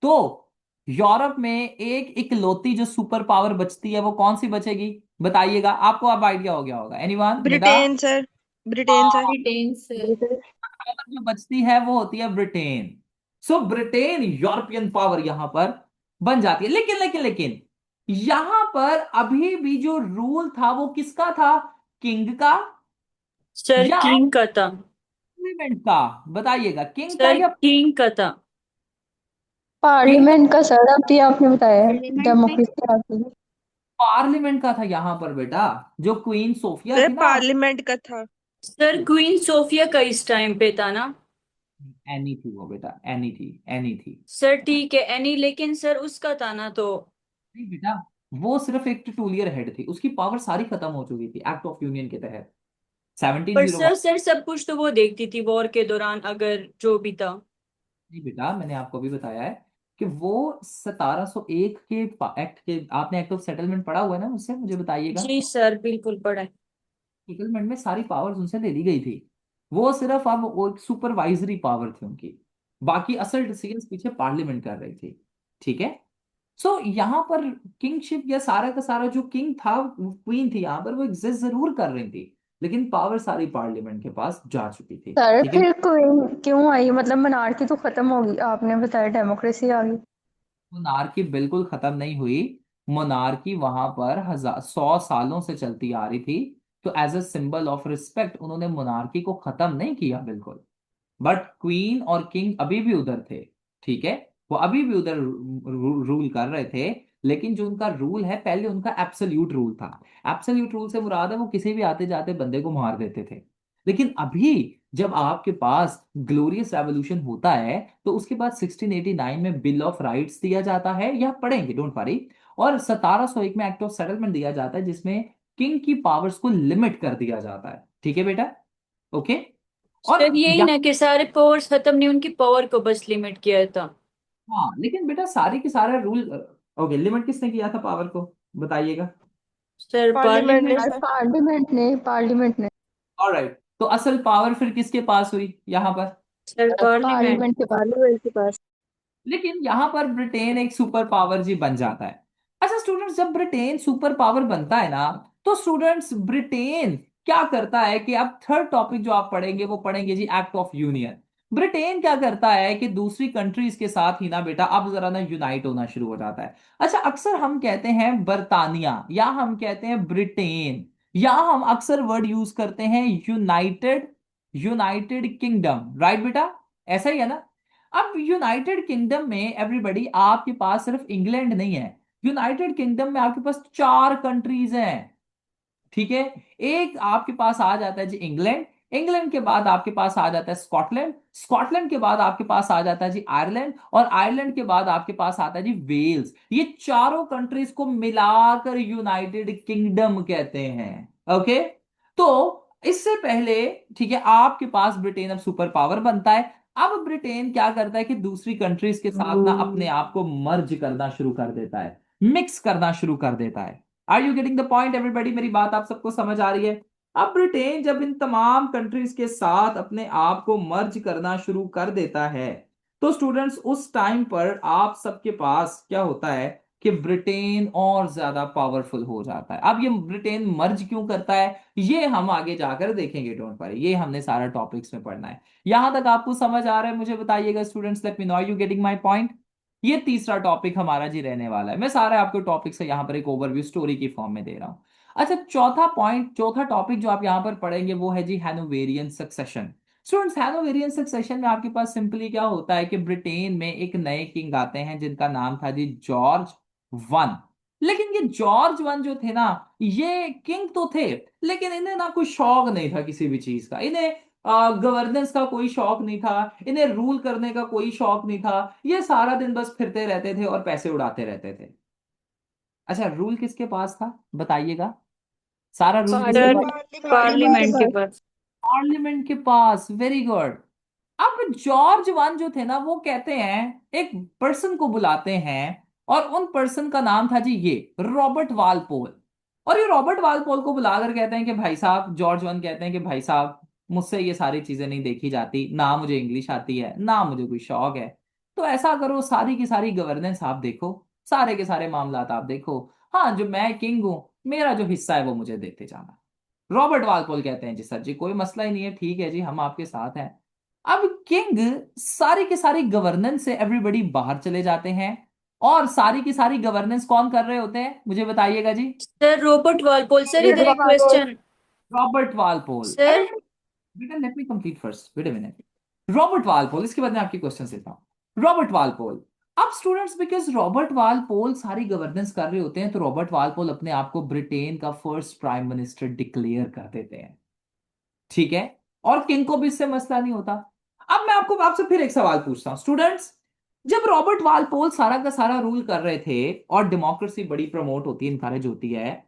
A: तो यूरोप में एक इकलौती जो सुपर पावर बचती है वो कौन सी बचेगी? बताइएगा, आपको अब आइडिया हो गया होगा। Anyone? Nida?
E: Britain sir. Britain sir.
D: Britain से।
A: जो बचती है वो होती है ब्रिटेन। सो ब्रिटेन यूरोपियन पावर यहां पर बन जाती है, लेकिन लेकिन लेकिन यहां पर अभी भी जो रूल था वो किसका था? किंग का
D: सर
A: या
D: किंग का था।
A: पार्लियामेंट का? बताइएगा, किंग का
D: सर
A: या
D: किंग का था।
A: किंग का?
C: पार्लियामेंट का सर अभी आपने बताया है,
B: पार्लियामेंट में।
C: डेमोक्रेसी आती है।
A: पार्लियामेंट का था यहां पर बेटा, जो क्वीन सोफिया
E: सर
A: थी ना।
E: पार्लियामेंट का था।
D: सर क्वीन सोफिया का इस टाइम पे था ना।
A: एनी थी वो बेटा, एनी थी, एनी थी।
D: सर ठीक है एनी, लेकिन सर उसका था ना तो।
A: नहीं बेटा, वो सिर्फ एक टूलियर हेड थी, उसकी पावर सारी खत्म हो चुकी थी एक्ट ऑफ यूनियन के तहत
D: पर
A: 1701।
D: सर सब कुछ तो वो देखती थी वॉर के दौरान, अगर जो भी था।
A: नहीं बेटा, मैंने आपको भी बताया है कि वो 1701 के एक्ट के, आपने एक्ट ऑफ सेटलमेंट पढ़ा हुआ है ना मुझसे, मुझे बताइएगा।
D: जी सर बिल्कुल पढ़ा है।
A: सेटलमेंट में सारी पावर्स उनसे ले ली गई थी, वो सिर्फ अब वो एक सुपरवाइजरी पावर थी उनकी, बाकी असल डिसीजंस पीछे पार्लियामेंट कर रही थी। ठीक है। सो यहाँ पर किंगशिप या सारा का सारा जो किंग था, क्वीन थी, यहाँ पर वो एग्जिस्ट जरूर कर रही थी, लेकिन पावर सारी पार्लियामेंट के पास जा चुकी थी।
C: सर
A: ठीक है।
C: फिर क्वीन क्यों आई, मतलब मोनार्की तो खत्म होगी, आपने बताया डेमोक्रेसी आ गई।
A: मोनार्की बिल्कुल खत्म नहीं हुई। मोनार्की वहां पर 100 सालों से चलती आ रही थी, तो as a symbol of respect उन्होंने मोनार्की को खत्म नहीं किया बिल्कुल, बट क्वीन और किंग अभी भी उधर थे। ठीक है, वो अभी भी उधर रूल कर रहे थे, लेकिन जो उनका रूल है, पहले उनका एब्सोल्यूट रूल था। एब्सोल्यूट रूल से मुराद है वो किसी भी आते जाते बंदे को मार देते थे। लेकिन अभी जब आपके पास ग्लोरियस रेवोल्यूशन होता है, तो उसके बाद 1689 में बिल ऑफ राइट्स दिया जाता है, या पढ़ेंगे डोंट वरी, और 1701 में एक्ट ऑफ सेटलमेंट दिया जाता है, जिसमें किंग की पावर्स को लिमिट कर दिया जाता है। ठीक है बेटा, ओके। और
D: सर यही
A: या
D: ना कि सारे पावर्स खत्म नहीं, उनकी पावर को बस लिमिट किया था।
A: हाँ, लेकिन बेटा सारे के सारे रूल, ओके, लिमिट किसने किया था पावर को, बताइएगा।
D: सर
E: पार्लियामेंट ने
D: पार्लियामेंट।
E: सर।
C: पार्लियामेंट ने
A: ऑलराइट, तो असल पावर फिर किसके पास हुई यहाँ पर?
D: Sir parliament.
C: पार्लियामेंट के पास।
A: लेकिन यहाँ पर ब्रिटेन एक सुपर पावर जी बन जाता है। अच्छा स्टूडेंट्स, जब ब्रिटेन सुपर पावर बनता है ना, तो स्टूडेंट्स ब्रिटेन क्या करता है कि अब थर्ड टॉपिक जो आप पढ़ेंगे वो पढ़ेंगे जी एक्ट ऑफ यूनियन। ब्रिटेन क्या करता है कि दूसरी कंट्रीज के साथ ही ना बेटा अब जरा ना यूनाइट होना शुरू हो जाता है। अच्छा, अक्सर हम कहते हैं बर्तानिया, या हम कहते हैं ब्रिटेन, या हम अक्सर वर्ड यूज करते हैं यूनाइटेड, यूनाइटेड किंगडम, राइट बेटा, ऐसा ही है ना? अब यूनाइटेड किंगडम में एवरीबॉडी आपके पास सिर्फ इंग्लैंड नहीं है, यूनाइटेड किंगडम में आपके पास चार कंट्रीज हैं। ठीक है, एक आपके पास आ जाता है जी इंग्लैंड, इंग्लैंड के बाद आपके पास आ जाता है स्कॉटलैंड, स्कॉटलैंड के बाद आपके पास आ जाता है जी आयरलैंड, और आयरलैंड के बाद आपके पास आता है जी वेल्स। ये चारों कंट्रीज को मिलाकर यूनाइटेड किंगडम कहते हैं। ओके, तो इससे पहले, ठीक है, आपके पास ब्रिटेन अब सुपर पावर बनता है। अब ब्रिटेन क्या करता है कि दूसरी कंट्रीज के साथ ना अपने आप को मर्ज करना शुरू कर देता है, मिक्स करना शुरू कर देता है। Are you getting the point everybody? मेरी बात आप सबको समझ आ रही है? अब ब्रिटेन जब इन तमाम कंट्रीज के साथ अपने आप को मर्ज करना शुरू कर देता है, तो स्टूडेंट्स उस टाइम पर आप सबके पास क्या होता है कि ब्रिटेन और ज्यादा पावरफुल हो जाता है। अब ये ब्रिटेन मर्ज क्यों करता है ये हम आगे जाकर देखेंगे, डोंट वरी, ये हमने सारा टॉपिक्स में पढ़ना है। यहां तक आपको समझ आ रहा है? मुझे बताइएगा students, let me know, are you getting my point? ये तीसरा टॉपिक हमारा जी रहने वाला है। मैं सारे आपको टॉपिक से यहाँ पर एक ओवरव्यू स्टोरी की फॉर्म में दे रहा हूँ। अच्छा, चौथा पॉइंट, चौथा टॉपिक जो आप यहाँ पर पढ़ेंगे वो है जी हैनोवेरियन सक्सेशन। स्टूडेंट्स, हैनोवेरियन सक्सेशन में आपके पास सिंपली क्या होता है कि ब्रिटेन में एक नए किंग आते हैं जिनका नाम था जी जॉर्ज वन। लेकिन ये जॉर्ज वन जो थे ना, ये किंग तो थे, लेकिन इन्हें ना कोई शौक नहीं था किसी भी चीज का, इन्हें गवर्नेंस का कोई शौक नहीं था, इन्हें रूल करने का कोई शौक नहीं था। ये सारा दिन बस फिरते रहते थे और पैसे उड़ाते रहते थे। अच्छा, रूल किसके पास था बताइएगा? सारा रूल किसके
D: सर
A: पास?
D: पार्लियामेंट के पास।
A: पार्लियामेंट के पास, वेरी गुड। अब जॉर्ज वन जो थे ना, वो कहते हैं, एक पर्सन को बुलाते हैं, और उन पर्सन का नाम था जी ये रॉबर्ट वालपोल। और ये रॉबर्ट वालपोल को बुलाकर कहते हैं कि भाई साहब, जॉर्ज वन कहते हैं कि भाई साहब, मुझसे ये सारी चीजें नहीं देखी जाती, ना मुझे इंग्लिश आती है, ना मुझे कोई शौक है। तो ऐसा करो, सारी की सारी गवर्नेंस आप देखो, सारे के सारे मामलात आप देखो, हाँ जो मैं किंग हूं, मेरा जो हिस्सा है वो मुझे देते जाना। रॉबर्ट वालपोल कहते हैं जी सर जी कोई मसला ही नहीं है, ठीक है जी, हम आपके साथ हैं। अब किंग सारी की सारी गवर्नेंस से एवरीबडी बाहर चले जाते हैं, और सारी की सारी गवर्नेंस कौन कर रहे होते हैं मुझे बताइएगा जी?
D: Sir Robert Walpole. सर इधर एक क्वेश्चन।
A: Robert Walpole. अरे
D: सर
A: बेटा, let me complete first, wait a minute. Robert Walpole, इसके बाद मैं आपकी क्वेश्चन देता हूँ। रॉबर्ट वालपोल, अब स्टूडेंट्स बिकॉज रॉबर्ट वालपोल सारी गवर्नेंस कर रहे होते हैं, तो रॉबर्ट वालपोल अपने आप को ब्रिटेन का फर्स्ट प्राइम मिनिस्टर डिक्लेयर कर देते हैं। ठीक है, और किंग को भी इससे मसला नहीं होता। अब मैं आपको आपसे फिर एक सवाल पूछता हूं स्टूडेंट्स, जब रॉबर्ट वालपोल सारा का सारा रूल कर रहे थे और डेमोक्रेसी बड़ी प्रमोट होती है, इनकरेज होती है,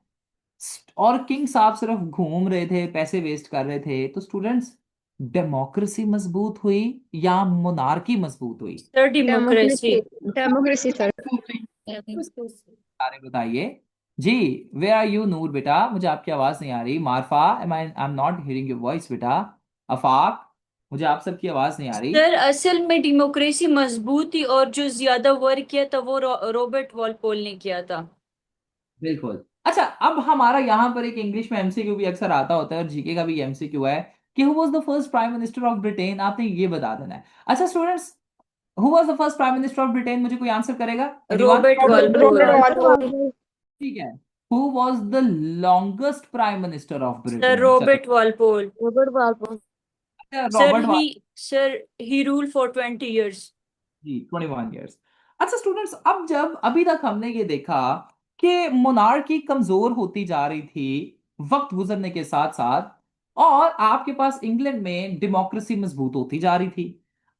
A: और किंग साहब सिर्फ घूम रहे थे, पैसे वेस्ट कर रहे थे, तो स्टूडेंट्स डेमोक्रेसी मजबूत हुई या मोनार्की मजबूत हुई?
D: Sir democracy.
C: Democracy sir.
A: सारे बताइए जी। वे आर यू नूर बेटा, मुझे आपकी आवाज नहीं आ रही। Marfa, I am not hearing your voice बेटा। अफाक, मुझे आप सबकी आवाज नहीं आ रही।
D: सर असल में डेमोक्रेसी मजबूत थी, और जो ज्यादा वर्क किया था वो रॉबर्ट वॉलपोल ने किया था।
A: बिल्कुल। अच्छा, अब हमारा यहाँ पर एक इंग्लिश में एमसीक्यू भी अक्सर आता होता है, और जीके का भी एमसीक्यू है कि who was the first prime minister of Britain, आपने ये बता देना है। अच्छा students, who was the first prime minister of Britain, मुझे कोई आंसर करेगा? Anyone?
D: Robert Walpole.
E: Robert Walpole.
A: ठीक है। Who was the longest prime minister of
D: sir
A: Britain? चलो,
D: Robert Walpole.
C: Robert Walpole.
D: Sir
A: Robert,
D: he rule for 20 years।
A: जी 21 years. अच्छा students, अब जब अभी तक हमने ये देखा कि मोनार्की कमजोर होती जा रही थी वक्त गुजरने के साथ साथ, और आपके पास इंग्लैंड में डेमोक्रेसी मजबूत होती जा रही थी।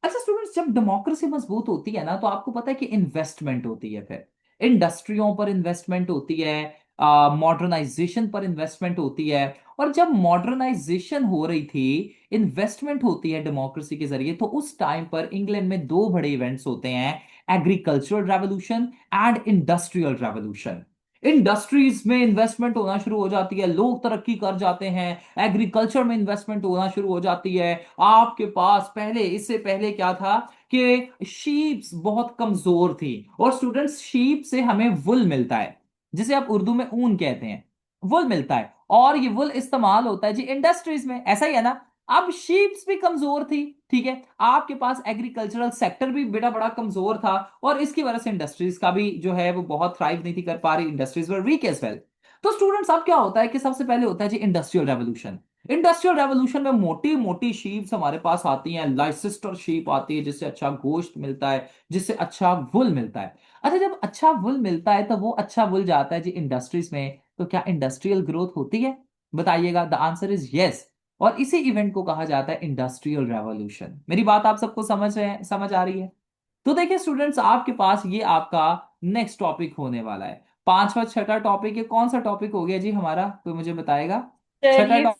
A: अच्छा स्टूडेंट्स, जब डेमोक्रेसी मजबूत होती है ना, तो आपको पता है कि इन्वेस्टमेंट होती है, फिर इंडस्ट्रियों पर इन्वेस्टमेंट होती है, मॉडर्नाइजेशन पर इन्वेस्टमेंट होती है। और जब मॉडर्नाइजेशन हो रही थी, इन्वेस्टमेंट होती है डेमोक्रेसी के जरिए, तो उस टाइम पर इंग्लैंड में दो बड़े इवेंट्स होते हैं, agricultural revolution and industrial revolution. Industries में इन्वेस्टमेंट होना शुरू हो जाती है, लोग तरक्की कर जाते हैं, एग्रीकल्चर में इन्वेस्टमेंट होना शुरू हो जाती है। आपके पास पहले, इससे पहले क्या था कि शीप्स बहुत कमजोर थी, और स्टूडेंट्स शीप से हमें वुल मिलता है, जिसे आप उर्दू में ऊन कहते हैं, वुल मिलता है, और ये वुल इस्तेमाल होता है जी इंडस्ट्रीज में, ऐसा ही है ना। अब शीप्स भी कमजोर थी, ठीक है, आपके पास एग्रीकल्चरल सेक्टर भी बेटा बड़ा कमजोर था, और इसकी वजह से इंडस्ट्रीज का भी जो है वो बहुत थ्राइव नहीं थी कर पा रही, industries were weak as well. तो स्टूडेंट्स अब क्या होता है कि सबसे पहले होता है जी इंडस्ट्रियल रेवोल्यूशन। इंडस्ट्रियल रेवोल्यूशन में मोटी मोटी शीप्स हमारे पास आती हैं, लाइसेस्टर शीप आती है जिससे अच्छा गोश्त मिलता है, जिससे अच्छा वुल मिलता है। अच्छा, जब अच्छा वुल मिलता है तो वो अच्छा वुल जाता है जी इंडस्ट्रीज में, तो क्या इंडस्ट्रियल ग्रोथ होती है? बताइएगा, द आंसर इज यस। और इसी इवेंट को कहा जाता है इंडस्ट्रियल रेवोल्यूशन। मेरी बात आप सबको समझ रहे हैं, समझ आ रही है? तो देखिए स्टूडेंट्स, आपके पास ये आपका नेक्स्ट टॉपिक होने वाला है, पांचवा छठा टॉपिक है। कौन सा टॉपिक हो गया जी हमारा, कोई मुझे बताएगा?
D: सर
A: छठा
D: ये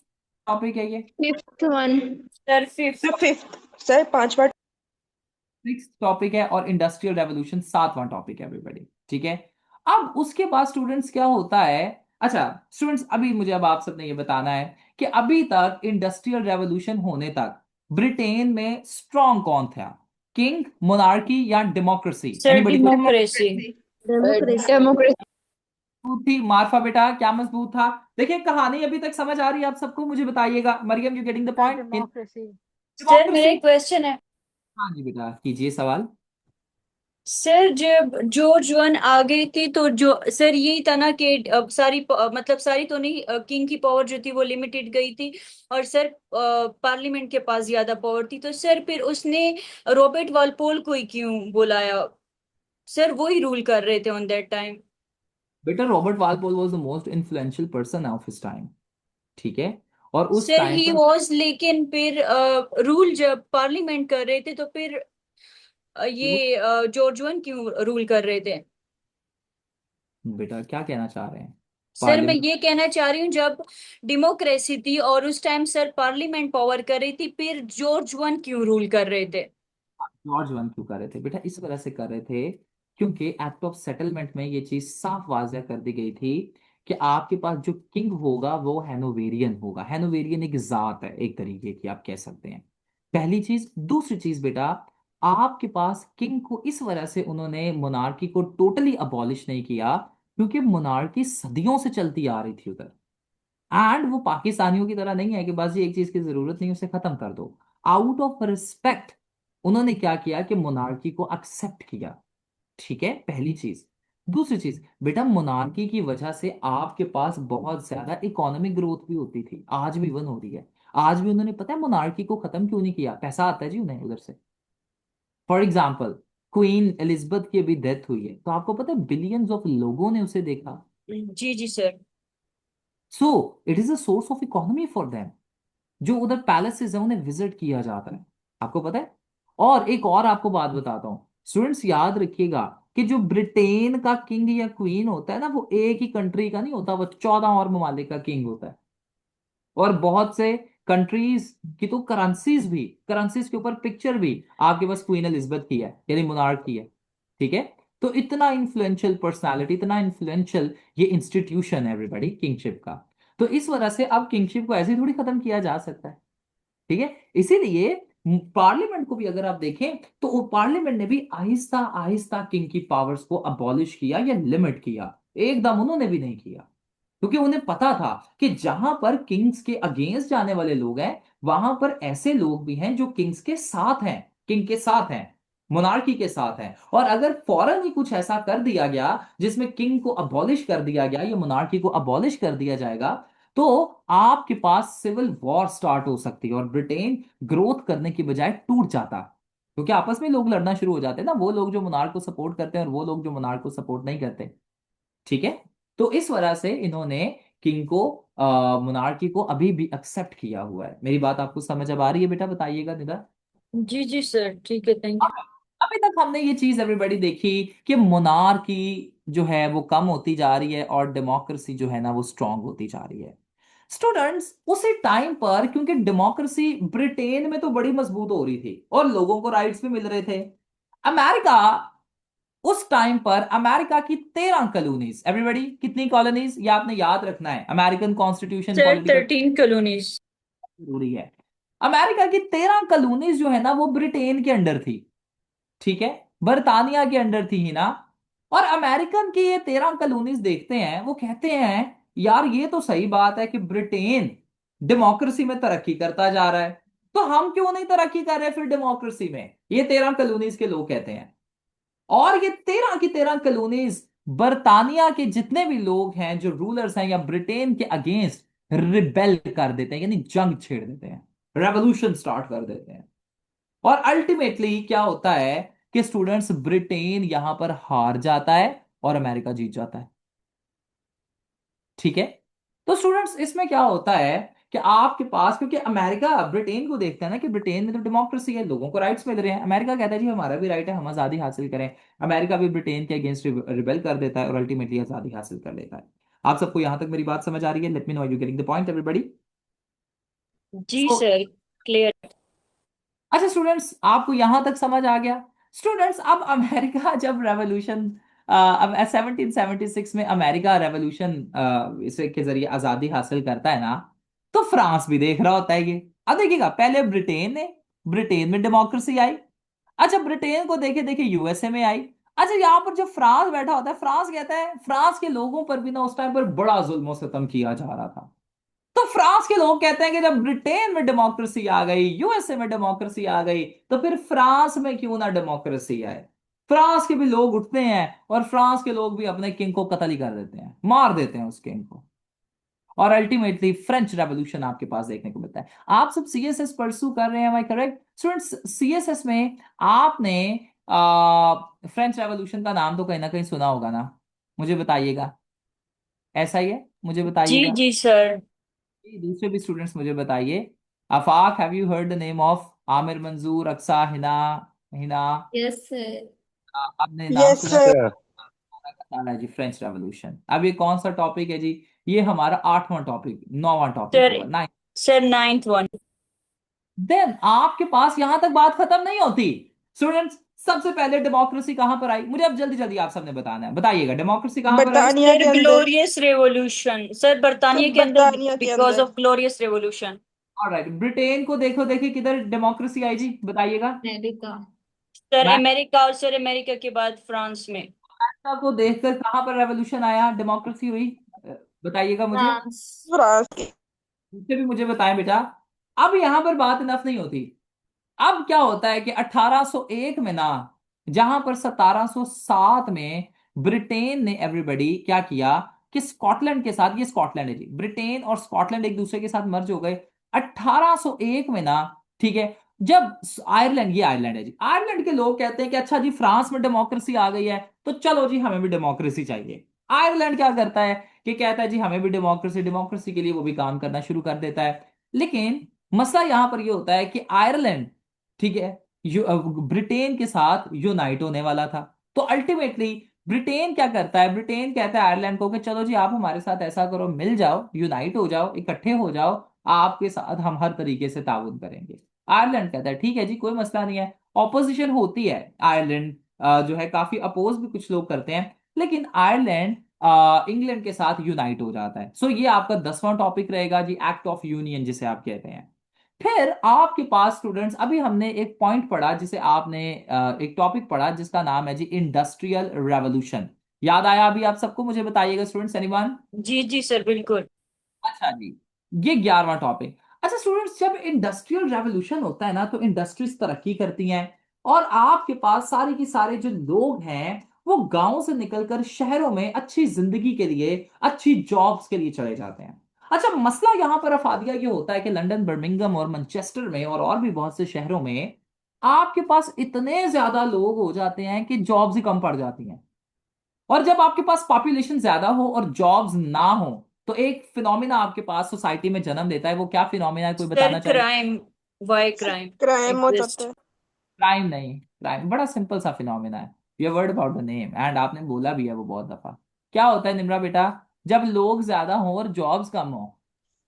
A: टॉपिक है ये।
D: Fifth one. Sir fifth.
E: Sir fifth. Sir पांचवा।
A: सिक्स टॉपिक है, और इंडस्ट्रियल रेवोल्यूशन सातवां टॉपिक है एवरीबॉडी, ठीक है। अब उसके बाद स्टूडेंट्स क्या होता है, अच्छा स्टूडेंट्स अभी मुझे, अब आप सबने ये बताना है कि अभी तक इंडस्ट्रियल रेवोल्यूशन होने तक ब्रिटेन में स्ट्रॉन्ग कौन था, किंग, मोनार्की या democracy?
D: Sir
A: anybody?
D: Democracy. Democracy.
A: मजबूत थी मार्फा बेटा, क्या मजबूत था? देखिए कहानी अभी तक समझ आ रही है आप सबको? मुझे बताइएगा, Mariam, you getting the point?
D: Sir मेरा
A: डेमोक्रेसी।
D: एक क्वेश्चन है।
A: हाँ जी बेटा, कीजिए सवाल।
D: सर जब जॉर्ज वन आ गई थी तो जो सर यही था ना कि मतलब सारी तो नहीं, किंग की पावर जो थी वो लिमिटेड गई थी, और सर पार्लियामेंट के पास ज्यादा पावर थी, तो सर फिर उसने रॉबर्ट वालपोल को ही क्यों बुलाया? सर वो ही रूल कर रहे थे ऑन दैट टाइम।
A: बेटा Robert Walpole was the most influential person of his time, ठीक है, और उस
D: सर
A: टाइम
D: ही
A: पर
D: वॉज, लेकिन फिर रूल जब पार्लियामेंट कर रहे थे तो फिर ये जॉर्ज वन क्यों रूल कर रहे थे?
A: बेटा क्या कहना चाह रहे हैं?
D: सर मैं
A: पार्लियामेंट,
D: ये कहना चाह रही हूँ, जब डेमोक्रेसी थी और उस टाइम सर पार्लियामेंट पावर कर रही थी, फिर जॉर्ज वन क्यों रूल कर रहे थे?
A: जॉर्ज वन क्यों कर रहे थे बेटा? इस वजह से कर रहे थे क्योंकि एक्ट ऑफ सेटलमेंट में ये चीज साफ वाज़ह कर दी गई थी कि आपके पास जो किंग होगा वो हैनोवेरियन होगा। हैनोवेरियन एक जात है, एक तरीके की आप कह सकते हैं। पहली चीज। दूसरी चीज बेटा, आपके पास किंग को इस वजह से उन्होंने मोनार्की को टोटली अबॉलिश नहीं किया, क्योंकि मोनार्की सदियों से चलती आ रही थी उधर। एंड वो पाकिस्तानियों की तरह नहीं है कि बस ये एक चीज की जरूरत नहीं, उसे खत्म कर दो। आउट ऑफ रिस्पेक्ट उन्होंने क्या किया कि मोनार्की को एक्सेप्ट किया, ठीक है, पहली चीज। दूसरी चीज बेटा, मोनार्की की वजह से आपके पास बहुत ज्यादा इकोनॉमिक ग्रोथ भी होती थी, आज भी वन हो रही है। आज भी उन्होंने, पता है मोनार्की को खत्म क्यों नहीं किया? पैसा आता है जी उन्हें उधर से। फॉर एग्जाम्पल, क्वीन एलिजाबेथ की अभी डेथ हुई है, तो आपको पता है बिलियंस ऑफ लोगों ने उसे देखा।
D: जी जी sir.
A: So it is a source of economy for them. जो उधर पैलेसेस है उन्हें विजिट किया जाता है, आपको पता है। और एक और आपको बात बताता हूं, स्टूडेंट्स याद रखिएगा कि जो ब्रिटेन का किंग या क्वीन होता है ना, वो एक ही कंट्री का नहीं होता, वो 14 और ममालिक का किंग होता है। और बहुत से कंट्रीज की तो करेंसीज भी, करेंसीज के ऊपर पिक्चर भी आपके पास क्वीन एलिजाबेथ की है, यानी मोनार्क की है, ठीक है। तो इतना इन्फ्लुएंशियल पर्सनालिटी, इतना इन्फ्लुएंशियल ये इंस्टीट्यूशन है एवरीबॉडी, किंगशिप का। तो इस वजह से अब किंगशिप को ऐसे ही थोड़ी खत्म किया जा सकता है, ठीक है। इसीलिए पार्लियामेंट को भी अगर आप देखें तो पार्लियामेंट ने भी आहिस्ता आहिस्ता किंग की पावर्स को अबॉलिश किया या लिमिट किया, एकदम उन्होंने भी नहीं किया, क्योंकि उन्हें पता था कि जहां पर किंग्स के अगेंस्ट जाने वाले लोग हैं, वहां पर ऐसे लोग भी हैं जो किंग्स के साथ हैं, किंग के साथ हैं, मोनार्की के साथ हैं। और अगर फौरन ही कुछ ऐसा कर दिया गया जिसमें किंग को अबॉलिश कर दिया गया या मोनार्की को अबॉलिश कर दिया जाएगा, तो आपके पास सिविल वॉर स्टार्ट हो सकती है, और ब्रिटेन ग्रोथ करने की बजाय टूट जाता, क्योंकि आपस में लोग लड़ना शुरू हो जाते हैं ना, वो लोग जो मोनार्क को सपोर्ट करते हैं और वो लोग जो मोनार्क को सपोर्ट नहीं करते, ठीक है। तो इस वजह से इन्होंने किंग को, मोनार्की को अभी भी एक्सेप्ट किया हुआ है। मेरी बात आपको समझ अब आ रही है बेटा? बताइएगा निदा।
D: जी जी सर, ठीक है, थैंक यू।
A: अभी तक हमने ये चीज एवरीबॉडी देखी कि मोनार्की जो है वो कम होती जा रही है और डेमोक्रेसी जो है ना वो स्ट्रांग होती जा रही है। स्टूडेंट्स, उसी टाइम पर क्योंकि डेमोक्रेसी ब्रिटेन में तो बड़ी मजबूत हो रही थी और लोगों को राइट्स भी मिल रहे थे, अमेरिका, उस टाइम पर अमेरिका की 13 कॉलोनीज, एवरीबॉडी कितनी कॉलोनीज ये आपने याद रखना है, American constitution
D: sir
A: political
D: 13 colonies.
A: जरूरी है। अमेरिका की 13 कॉलोनीज जो है ना वो ब्रिटेन के अंडर थी, ठीक है, बर्तानिया के अंडर थी ही ना। और अमेरिकन की ये 13 कॉलोनीज देखते हैं, वो कहते हैं यार ये तो सही बात है कि ब्रिटेन डेमोक्रेसी में तरक्की करता जा रहा है, तो हम क्यों नहीं तरक्की कर रहे फिर डेमोक्रेसी में, ये 13 कॉलोनीज के लोग कहते हैं। और ये 13 की 13 कॉलोनीज बर्तानिया के जितने भी लोग हैं जो रूलर्स हैं या ब्रिटेन के अगेंस्ट रिबेल कर देते हैं, यानी जंग छेड़ देते हैं, रेवोल्यूशन स्टार्ट कर देते हैं। और अल्टीमेटली क्या होता है कि स्टूडेंट्स ब्रिटेन यहां पर हार जाता है और अमेरिका जीत जाता है, ठीक है। तो स्टूडेंट्स इसमें क्या होता है कि आपके पास, क्योंकि अमेरिका ब्रिटेन को देखता है ना कि ब्रिटेन में तो डेमोक्रेसी है, लोगों को राइट्स मिल रहे हैं, अमेरिका कहता है जी हमारा भी राइट है, हम आजादी हासिल करें। अमेरिका भी ब्रिटेन के अगेंस्ट रिबेल कर देता है और अल्टीमेटली आजादी हासिल कर लेता है। आप सबको यहां तक मेरी बात समझ आ रही है? Let me know you getting the point everybody.
D: जी सर, क्लियर।
A: अच्छा स्टूडेंट्स, आपको यहां तक समझ आ गया? स्टूडेंट्स, अब अमेरिका जब रेवोल्यूशन, अब 1776 में अमेरिका रेवोल्यूशन इसे के जरिए आजादी हासिल करता है ना, तो फ्रांस भी देख रहा होता है ये। अब देखिएगा, पहले ब्रिटेन में डेमोक्रेसी आई, अच्छा ब्रिटेन को देखे देखे यूएसए में आई। अच्छा यहाँ पर जो फ्रांस बैठा होता है, फ्रांस कहता है, फ्रांस के लोगों पर भी ना उस टाइम पर बड़ा जुल्म सितम किया जा रहा था। तो फ्रांस के लोग कहते हैं कि जब ब्रिटेन में डेमोक्रेसी आ गई, यूएसए में डेमोक्रेसी आ गई, तो फिर फ्रांस में क्यों ना डेमोक्रेसी आए। फ्रांस के भी लोग उठते हैं और फ्रांस के लोग भी अपने किंग को कत्ल ही कर देते हैं, मार देते हैं उस किंग को। और अल्टीमेटली फ्रेंच रेवोल्यूशन आपके पास देखने को मिलता है। आप सब सीएसएस परसू कर रहे हैं, आई करेक्ट स्टूडेंट्स? सीएसएस में आपने फ्रेंच रेवोल्यूशन का नाम तो कहीं ना कहीं सुना होगा ना, मुझे बताइएगा। ऐसा ही है, मुझे
D: जी
A: बताइएगा।
D: जी सर।
A: दूसरे भी स्टूडेंट्स मुझे बताइए। Afaq, have you heard the name of Aamir Manzoor, Aqsa, Hina? Hina,
B: yes sir.
A: आपने नाम
E: यस
A: सुना?
E: सर।
A: है जी फ्रेंच रेवोल्यूशन। अब ये कौन सा टॉपिक है जी? ये हमारा 8वां टॉपिक, 9वां टॉपिक
D: सर
A: होगा, 9।
D: Sir 9th one.
A: देन आपके पास यहां तक बात खत्म नहीं होती स्टूडेंट्स। सबसे पहले डेमोक्रेसी कहां पर आई, मुझे अब जल्दी जल्दी आप सबने बताना है, बताइएगा डेमोक्रेसी कहां पर आई?
E: बर्तानिया
D: सर
E: के अंदर।
D: ग्लोरियस रेवोल्यूशन, सर
E: सर
D: बर्तानिया के अंदर,
E: बर्तानिया के
D: बिकॉज
E: अंदर।
D: Of glorious revolution.
A: Alright, Britain को देखो देखिए किधर डेमोक्रेसी आई जी, बताइएगा।
B: अमेरिका।
D: सर
A: मैं
D: अमेरिका, और सर अमेरिका के बाद फ्रांस में।
A: अमेरिका को देखकर कहां पर रेवोल्यूशन आया, डेमोक्रेसी हुई? अ, बताइएगा मुझे।
B: फ्रांस।
E: फ्रांस की।
A: मुझसे भी मुझे बताएं बेटा। अब यहां पर बात इनफ नहीं होती। अब क्या होता है कि 1801 में ना, जहां पर 1707 में ब्रिटेन ने एवरीबॉडी क्या किया कि स्कॉटलैंड के साथ, ये स्कॉटलैंड है जी, ब्रिटेन और स्कॉटलैंड एक दूसरे के साथ मर्ज हो गए 1801 में ना, ठीक है। जब आयरलैंड, ये आयरलैंड है जी, आयरलैंड के लोग कहते हैं कि अच्छा जी फ्रांस में डेमोक्रेसी आ गई है तो चलो जी हमें भी डेमोक्रेसी चाहिए। आयरलैंड क्या करता है कि कहता है जी हमें भी डेमोक्रेसी, डेमोक्रेसी के लिए वो भी काम करना शुरू कर देता है। लेकिन मसला यहां पर ये होता है कि आयरलैंड, ठीक है, ब्रिटेन के साथ यूनाइट होने वाला था। तो अल्टीमेटली ब्रिटेन क्या करता है, ब्रिटेन कहता है आयरलैंड को कि चलो जी आप हमारे साथ ऐसा करो, मिल जाओ, यूनाइट हो जाओ, इकट्ठे हो जाओ, आपके साथ हम हर तरीके से ताउन करेंगे। आयरलैंड कहता है ठीक है जी कोई मसला नहीं है। ऑपोजिशन होती है, आयरलैंड जो है काफी अपोज भी कुछ लोग करते हैं, लेकिन आयरलैंड इंग्लैंड के साथ यूनाइट हो जाता है। सो ये आपका 10वां टॉपिक रहेगा जी, एक्ट ऑफ यूनियन जिसे आप कहते हैं। फिर आपके पास स्टूडेंट्स अभी हमने एक पॉइंट पढ़ा जिसे आपने एक टॉपिक पढ़ा जिसका नाम है जी इंडस्ट्रियल रेवोल्यूशन। याद आया अभी आप सबको? मुझे बताइएगा स्टूडेंट्स, एनीवन?
D: जी जी सर, बिल्कुल।
A: अच्छा जी, ये 11वां टॉपिक। अच्छा स्टूडेंट्स, जब इंडस्ट्रियल रेवोल्यूशन होता है ना तो इंडस्ट्रीज तरक्की करती हैं और आपके पास सारे के सारे जो लोग हैं वो गांव से निकलकर शहरों में अच्छी जिंदगी के लिए, अच्छी जॉब्स के लिए चले जाते हैं। अच्छा मसला यहां पर अफादिया ये होता है कि लंदन, बर्मिंगम और मैनचेस्टर में और भी बहुत से शहरों में आपके पास इतने ज्यादा लोग हो जाते हैं कि जॉब्स ही कम पड़ जाती हैं। और जब आपके पास पॉपुलेशन ज्यादा हो और जॉब्स ना हो तो एक फिनोमिना आपके पास सोसाइटी में जन्म लेता है। वो क्या फिनोमिना है, कोई
D: सर
A: बताना चाहेगा?
D: क्राइम, वाई क्राइम
E: क्राइम हो जाता
D: एग्जिस्ट।
E: है।
A: क्राइम नहीं, क्राइम बड़ा सिंपल सा फिनोमिना है। You word about the name and आपने बोला भी है वो बहुत दफा। क्या होता है निम्रा बेटा, जब लोग ज्यादा हों और जॉब्स कम हो,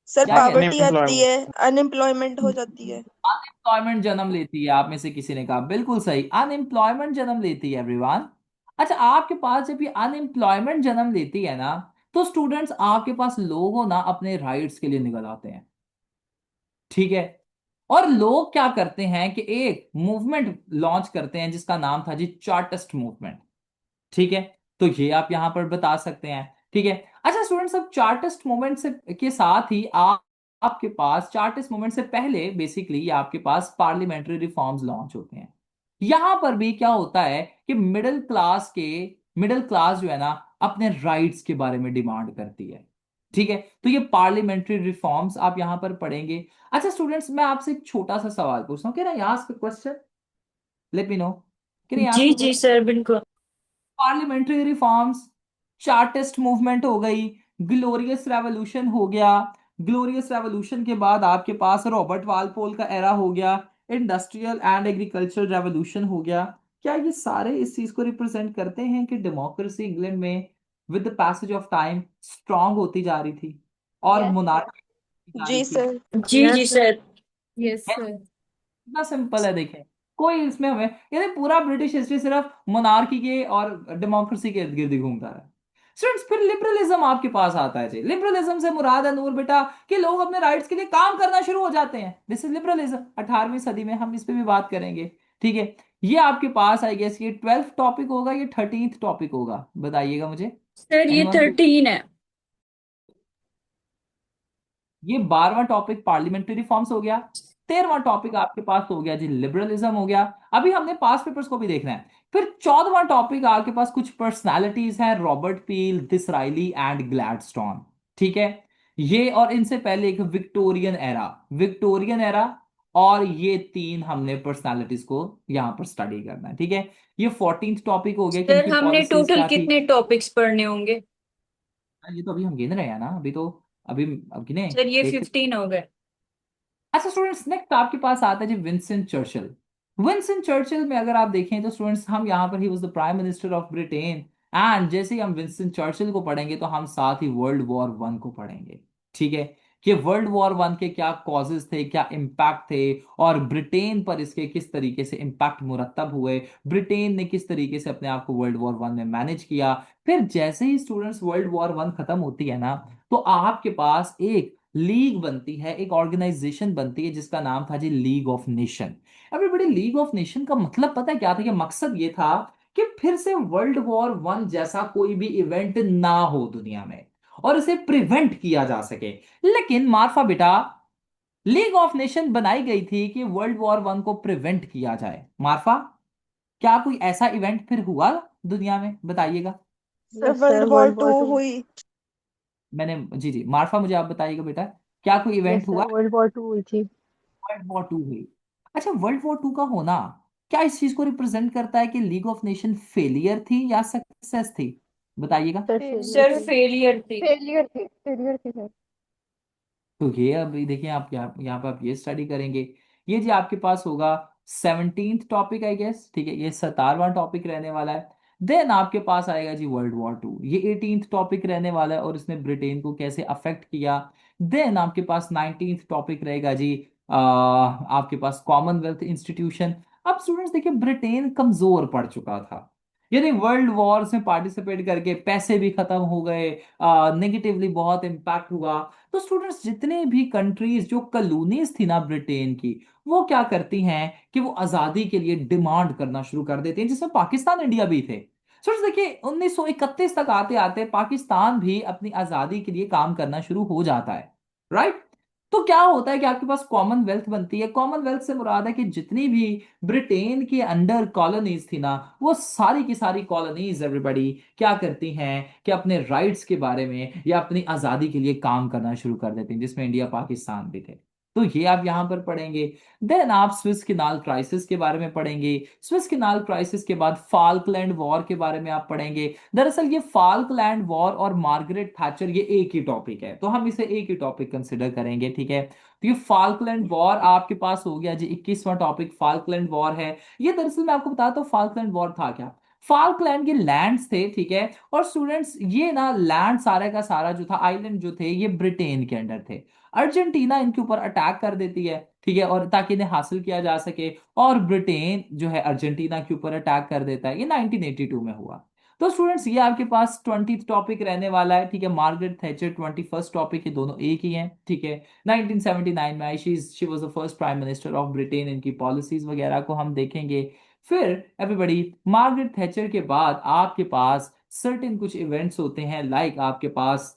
E: सर
A: क्या कहते
E: पावर्टी आती
F: अनएम्प्लॉयमेंट।
E: है, अनएम्प्लॉयमेंट हो जाती है।
A: अनएम्प्लॉयमेंट जन्म लेती है, आप में से किसी ने कहा बिल्कुल सही, अनएम्प्लॉयमेंट जन्म लेती है एवरीवन। अच्छा, आपके पास जब ये अनएम्प्लॉयमेंट जन्म लेती है ना, तो स्टूडेंट्स आपके पास लोग हो ना अपने राइट्स के लिए निकल आते हैं, ठीक है। और लोग क्या करते हैं कि एक मूवमेंट लॉन्च करते हैं जिसका नाम था जी चार्टिस्ट मूवमेंट, ठीक है। तो ये आप यहां पर बता सकते हैं, ठीक है। अच्छा स्टूडेंट्स, अब चार्टिस्ट मूवमेंट से के साथ ही आपके पास चार्टिस्ट मूवमेंट से पहले बेसिकली आपके पास पार्लियामेंट्री रिफॉर्म्स लॉन्च होते हैं। यहां पर भी क्या होता है कि मिडिल क्लास जो है ना अपने राइट्स के बारे में डिमांड करती है, ठीक है। तो ये पार्लियामेंट्री रिफॉर्म्स आप यहां पर पढ़ेंगे। अच्छा स्टूडेंट्स, मैं आपसे एक छोटा सा सवाल पूछता हूँ, can I ask a question? Let me know, can I
D: जी
A: आस्क अ
D: जी
A: क्वेश्चन?
D: सर बिल्कुल।
A: पार्लियामेंट्री रिफॉर्म्स, चार्टिस्ट मूवमेंट हो गई, ग्लोरियस रेवोल्यूशन हो गया, ग्लोरियस रेवोल्यूशन के बाद आपके पास रॉबर्ट वालपोल का एरा हो गया, इंडस्ट्रियल एंड एग्रीकल्चरल रेवोल्यूशन हो गया। क्या ये सारे इस चीज को रिप्रेजेंट करते हैं कि डेमोक्रेसी इंग्लैंड में with the passage of time strong होती जा रही थी और
B: यस सर।
A: मोनार्की जा रही
E: जी
A: थी?
E: सर।
D: जी जी
B: यस
D: सर।
B: Yes sir.
A: इतना सिंपल है, देखें कोई इसमें हमें, ये पूरा ब्रिटिश हिस्ट्री सिर्फ मोनार्की के और डेमोक्रेसी के इर्द गिर्द ही घूमता है। स्टूडेंट्स, फिर लिबरलिज्म आपके पास आता है जी। लिबरलिज्म से मुराद है नूर बेटा कि लोग अपने राइट्स के लिए काम करना शुरू हो जाते हैं, दिस इज लिबरलिज्म। 18वीं सदी में हम इस पे भी बात करेंगे, ठीक है। ये आपके पास आई गेस ये 12th टॉपिक होगा, ये 13th टॉपिक होगा, बताइएगा मुझे।
D: सर ये
A: एनीवन?
D: 13 है।
A: ये 12वां टॉपिक पार्लियामेंट्री रिफॉर्म्स हो गया। 13वां टॉपिक आपके पास हो गया जी लिबरलिज्म हो गया। अभी हमने पास पेपर्स को भी देखना है। फिर 14वां टॉपिक आपके पास कुछ पर्सनालिटीज हैं, रॉबर्ट पील, डिसराइली एंड ग्लैडस्टोन, ठीक है। ये और इनसे पहले एक विक्टोरियन एरा, विक्टोरियन एरा, और ये तीन हमने पर्सनालिटीज को यहां पर स्टडी करना है, ठीक है। ये 14th टॉपिक हो गया कि
D: सर
A: इनकी
D: हमने
A: पॉलिसीज
D: टोटल
A: क्या थी।
D: कितने टॉपिक्स पढ़ने होंगे?
A: ये तो अभी हम गिन रहे हैं ना, अभी तो अभी अब गिने,
D: सर ये
A: एक।
D: 15 हो गए।
A: अच्छा स्टूडेंट्स, नेक्स्ट आपके पास आता है जी विंस्टन चर्चिल। विंस्टन चर्चिल में अगर आप देखें तो स्टूडेंट्स, हम यहाँ पर he was the prime minister of Britain, and जैसे ही हम विंस्टन चर्चिल को पढ़ेंगे तो हम साथ ही वर्ल्ड वॉर वन को पढ़ेंगे, ठीक है। कि वर्ल्ड वॉर वन के क्या कॉजेज थे, क्या इम्पैक्ट थे, और ब्रिटेन पर इसके किस तरीके से इम्पैक्ट मुरतब हुए, ब्रिटेन ने किस तरीके से अपने आप को वर्ल्ड वॉर वन में मैनेज किया। फिर जैसे ही स्टूडेंट्स वर्ल्ड वॉर वन खत्म होती है ना, तो आपके पास एक लीग बनती है, एक ऑर्गेनाइजेशन बनती है जिसका नाम था जी league of nation. Everybody, league of nation का मतलब पता है क्या था? कि मकसद ये था कि फिर से वर्ल्ड वॉर वन जैसा कोई भी इवेंट ना हो दुनिया में और इसे प्रिवेंट किया जा सके। लेकिन मार्फा बेटा, लीग ऑफ नेशन बनाई गई थी कि वर्ल्ड वॉर वन को प्रिवेंट किया जाए। मार्फा, क्या कोई ऐसा इवेंट फिर हुआ दुनिया में, बताइएगा।
E: Sir
B: yes sir,
E: world war
B: world
E: two
B: war two.
E: हुई।
A: मैंने, जी जी मार्फा, मुझे आप बताइएगा बेटा, क्या कोई
B: यस
A: इवेंट
B: सर,
A: हुआ?
B: वर्ल्ड वॉर टू हुई थी।
A: वर्ल्ड वॉर टू हुई। अच्छा, वर्ल्ड वॉर टू का होना क्या इस चीज को रिप्रेजेंट करता है कि लीग ऑफ नेशन फेलियर थी या सक्सेस थी? बताइएगा।
B: सर फेलियर
D: सर
B: थी।
D: फेलियर थी।
B: फेलियर थी, फेलियर थी सर।
A: तो ये अभी देखिए, आप यहाँ पे आप ये स्टडी करेंगे। ये जी आपके पास होगा 17th टॉपिक आई गेस, ठीक है, ये 17वां टॉपिक रहने वाला है। देन आपके पास आएगा जी वर्ल्ड वॉर टू, ये 18th टॉपिक रहने वाला है और इसने ब्रिटेन को कैसे अफेक्ट किया। देन आपके पास 19th टॉपिक रहेगा जी आपके पास कॉमनवेल्थ इंस्टीट्यूशन। अब स्टूडेंट्स देखिए, ब्रिटेन कमजोर पड़ चुका था, यानी वर्ल्ड वॉर्स में पार्टिसिपेट करके पैसे भी खत्म हो गए, नेगेटिवली बहुत इम्पैक्ट हुआ। तो स्टूडेंट्स, जितने भी कंट्रीज जो कॉलोनीज थी ना ब्रिटेन की, वो क्या करती हैं कि वो आजादी के लिए डिमांड करना शुरू कर देती हैं, जिसमें पाकिस्तान इंडिया भी थे। स्टूडेंट्स देखिए, 1931 तक आते आते पाकिस्तान भी अपनी आजादी के लिए काम करना शुरू हो जाता है, राइट। तो क्या होता है कि आपके पास कॉमनवेल्थ बनती है। कॉमनवेल्थ से मुराद है कि जितनी भी ब्रिटेन के अंडर कॉलोनीज थी ना, वो सारी की सारी कॉलोनीज एवरीबॉडी क्या करती हैं कि अपने राइट्स के बारे में या अपनी आजादी के लिए काम करना शुरू कर देती हैं, जिसमें इंडिया पाकिस्तान भी थे। तो ये आप यहां पर पढ़ेंगे। देन आप स्विस किनाल क्राइसिस के बारे में पढ़ेंगे। स्विस किनाल क्राइसिस के बाद फाल्कलैंड वॉर के बारे में आप पढ़ेंगे। दरअसल ये फाल्कलैंड वॉर और मार्गरेट थैचर ये एक ही टॉपिक है, तो हम इसे एक ही टॉपिक कंसिडर करेंगे, ठीक है। तो ये फाल्कलैंड वॉर आपके पास हो गया जी 21वां टॉपिक, फाल्कलैंड वॉर है। ये दरअसल मैं आपको बताता हूँ फाल्कलैंड वॉर था क्या। फाल्कलैंड के लैंड्स थे, ठीक है। और स्टूडेंट्स ये ना लैंड सारे का सारा जो था, आइलैंड जो थे, ये ब्रिटेन के अंडर थे। अर्जेंटीना इनके ऊपर अटैक कर देती है, ठीक है, और ताकि इन्हें हासिल किया जा सके, और ब्रिटेन जो है अर्जेंटीना के ऊपर अटैक कर देता है। ये 1982 में हुआ। तो स्टूडेंट्स ये आपके पास 20th टॉपिक रहने वाला है, ठीक है। मार्gaरेट थैचर 21st टॉपिक, ये दोनों एक ही हैं, ठीक है। 1979 में आई, she was the first prime minister of Britain. इनकी पॉलिसीज वगैरह को हम देखेंगे। फिर एवरीबॉडी, मार्gaरेट थैचर के बाद आपके पास सर्टेन कुछ इवेंट्स होते हैं, लाइक आपके पास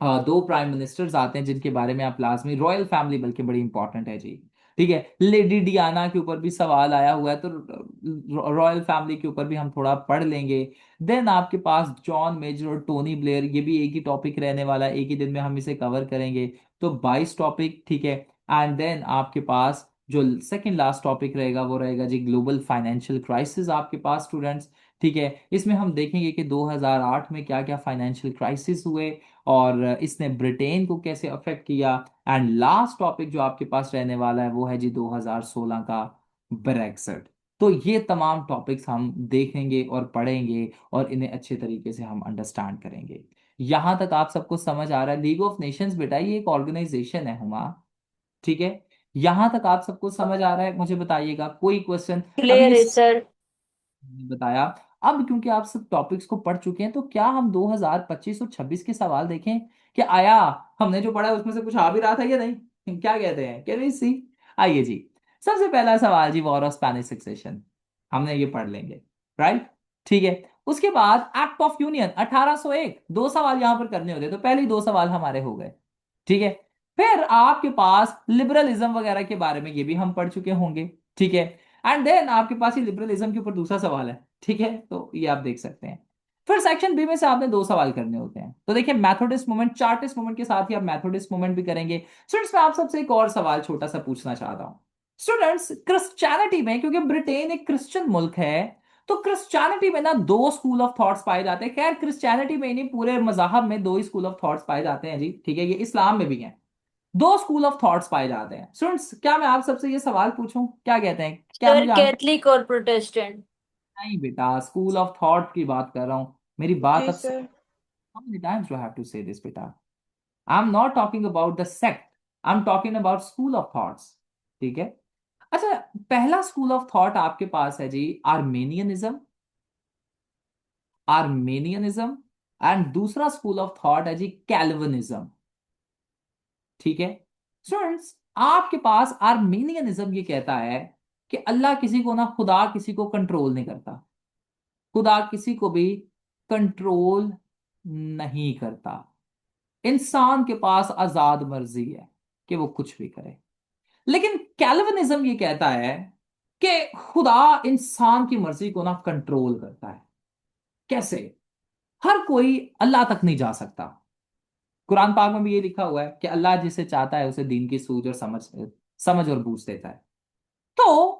A: दो प्राइम मिनिस्टर्स आते हैं जिनके बारे में आप लाजमी, रॉयल फैमिली बल्कि बड़ी इंपॉर्टेंट है जी, ठीक है। लेडी डियाना के ऊपर भी सवाल आया हुआ है, तो रॉयल फैमिली के ऊपर भी हम थोड़ा पढ़ लेंगे। देन आपके पास जॉन मेजर और टोनी ब्लेयर, ये भी एक ही टॉपिक रहने वाला है, एक ही दिन में हम इसे कवर करेंगे। तो 22 टॉपिक, ठीक है। एंड देन आपके पास जो सेकंड लास्ट टॉपिक रहेगा वो रहेगा जी ग्लोबल फाइनेंशियल क्राइसिस आपके पास स्टूडेंट्स, ठीक है। इसमें हम देखेंगे कि 2008 में क्या क्या फाइनेंशियल क्राइसिस हुए और इसने ब्रिटेन को कैसे अफेक्ट किया। एंड लास्ट टॉपिक जो आपके पास रहने वाला है वो है जी 2016 का ब्रेक्सिट। तो ये तमाम टॉपिक्स हम देखेंगे और पढ़ेंगे और इन्हें अच्छे तरीके से हम अंडरस्टैंड करेंगे। यहां तक आप सबको समझ आ रहा है? लीग ऑफ नेशंस बेटा ये एक ऑर्गेनाइजेशन है हुमा, ठीक है। यहां तक आप सबको समझ आ रहा है? मुझे बताइएगा कोई क्वेश्चन। अब
D: क्लियर
A: ये
D: है सर।
A: बताया। अब क्योंकि आप सब टॉपिक्स को पढ़ चुके हैं, तो क्या हम 2025 और 26 के सवाल देखें कि आया हमने जो पढ़ा है उसमें से कुछ आ भी रहा था या नहीं? क्या कहते हैं? कैन वी सी? आइए जी, सबसे पहला सवाल जी, वॉर ऑफ स्पेनिश सक्सेशन, हमने ये पढ़ लेंगे, राइट, ठीक है। उसके बाद एक्ट ऑफ यूनियन 1801, दो सवाल यहां पर करने होते, तो पहले ही दो सवाल हमारे हो गए, ठीक है। फिर आपके पास लिबरलिज्म वगैरह के बारे में ये भी हम पढ़ चुके होंगे, ठीक है। एंड देन आपके पास ही लिबरलिज्म के ऊपर दूसरा सवाल है, ठीक है, तो ये आप देख सकते हैं। फिर सेक्शन बी में से आपने दो सवाल करने होते हैं, तो देखिए मैथोडिस्ट मूवमेंट, चार्टिस्ट मूवमेंट के साथ ही आप मैथोडिस्ट मूवमेंट भी करेंगे। स्टूडेंट्स मैं आप सबसे एक और सवाल छोटा सा पूछना चाहता हूँ। स्टूडेंट्स क्रिश्चियनिटी में, क्योंकि ब्रिटेन एक क्रिश्चियन मुल्क है, तो क्रिश्चियनिटी में ना दो स्कूल ऑफ थॉट्स पाए जाते हैं। खैर क्रिश्चियनिटी में ही नहीं, पूरे मजहब में दो ही स्कूल ऑफ थॉट्स पाए जाते हैं जी, ठीक है, ये इस्लाम में भी हैं। दो स्कूल ऑफ थॉट्स पाए जाते हैं। स्टूडेंट्स क्या मैं आप सबसे ये सवाल पूछूं, क्या कहते हैं, क्या
D: सर
A: मुझे आंसर?
D: कैथलिक और प्रोटेस्टेंट।
A: नहीं बेटा, स्कूल ऑफ थॉट की बात कर रहा हूं, मेरी बात
E: जी
A: अब
E: sir.
A: how many times do I have to say this बेटा? I'm not talking about the sect, I'm talking about school of thoughts, ठीक है। अच्छा, पहला स्कूल ऑफ थॉट आपके पास है जी आर्मेनियनिज्म, आर्मेनियनिज्म। एंड दूसरा स्कूल ऑफ थॉट है जी कैल्विनिज्म, ठीक है। स्टूडेंट्स आपके पास आर्मेनियनिज्म ये कहता है कि अल्लाह किसी को ना, खुदा किसी को कंट्रोल नहीं करता, खुदा किसी को भी कंट्रोल नहीं करता, इंसान के पास आजाद मर्जी है कि वो कुछ भी करे। लेकिन कैल्विनिज्म ये कहता है कि खुदा इंसान की मर्जी को ना कंट्रोल करता है। कैसे? हर कोई अल्लाह तक नहीं जा सकता। कुरान पाक में भी ये लिखा हुआ है कि अल्लाह जिसे चाहता है उसे दीन की सूझ और समझ समझ और बूझ देता है। तो